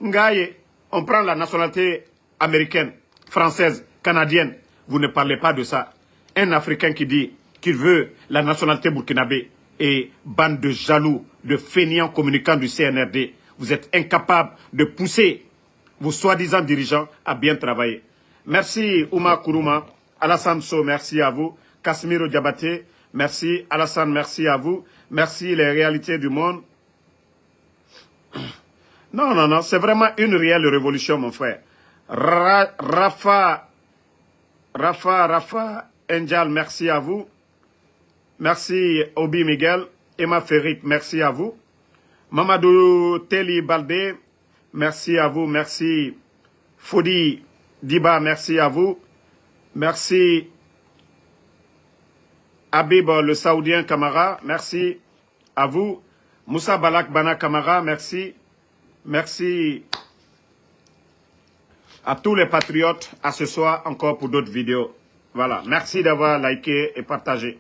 Ngaye, on prend la nationalité américaine, française, canadienne. Vous ne parlez pas de ça. Un Africain qui dit qu'il veut la nationalité burkinabé et bande de jaloux, de fainéants communicants du CNRD. Vous êtes incapables de pousser vos soi-disant dirigeants à bien travailler. Merci Ouma Kourouma. Alassane So, merci à vous. Casimiro Diabaté, merci. Alassane, merci à vous. Merci les réalités du monde. Non, non, non, c'est vraiment une réelle révolution, mon frère. Rafa Enjal, merci à vous. Merci Obi Miguel. Emma Ferrit, merci à vous. Mamadou Teli Baldé, merci à vous. Merci Fodi Diba, merci à vous. Merci Habib le Saoudien Kamara, merci à vous. Moussa Balak Bana Kamara, merci. Merci à tous les patriotes. À ce soir encore pour d'autres vidéos. Voilà. Merci d'avoir liké et partagé.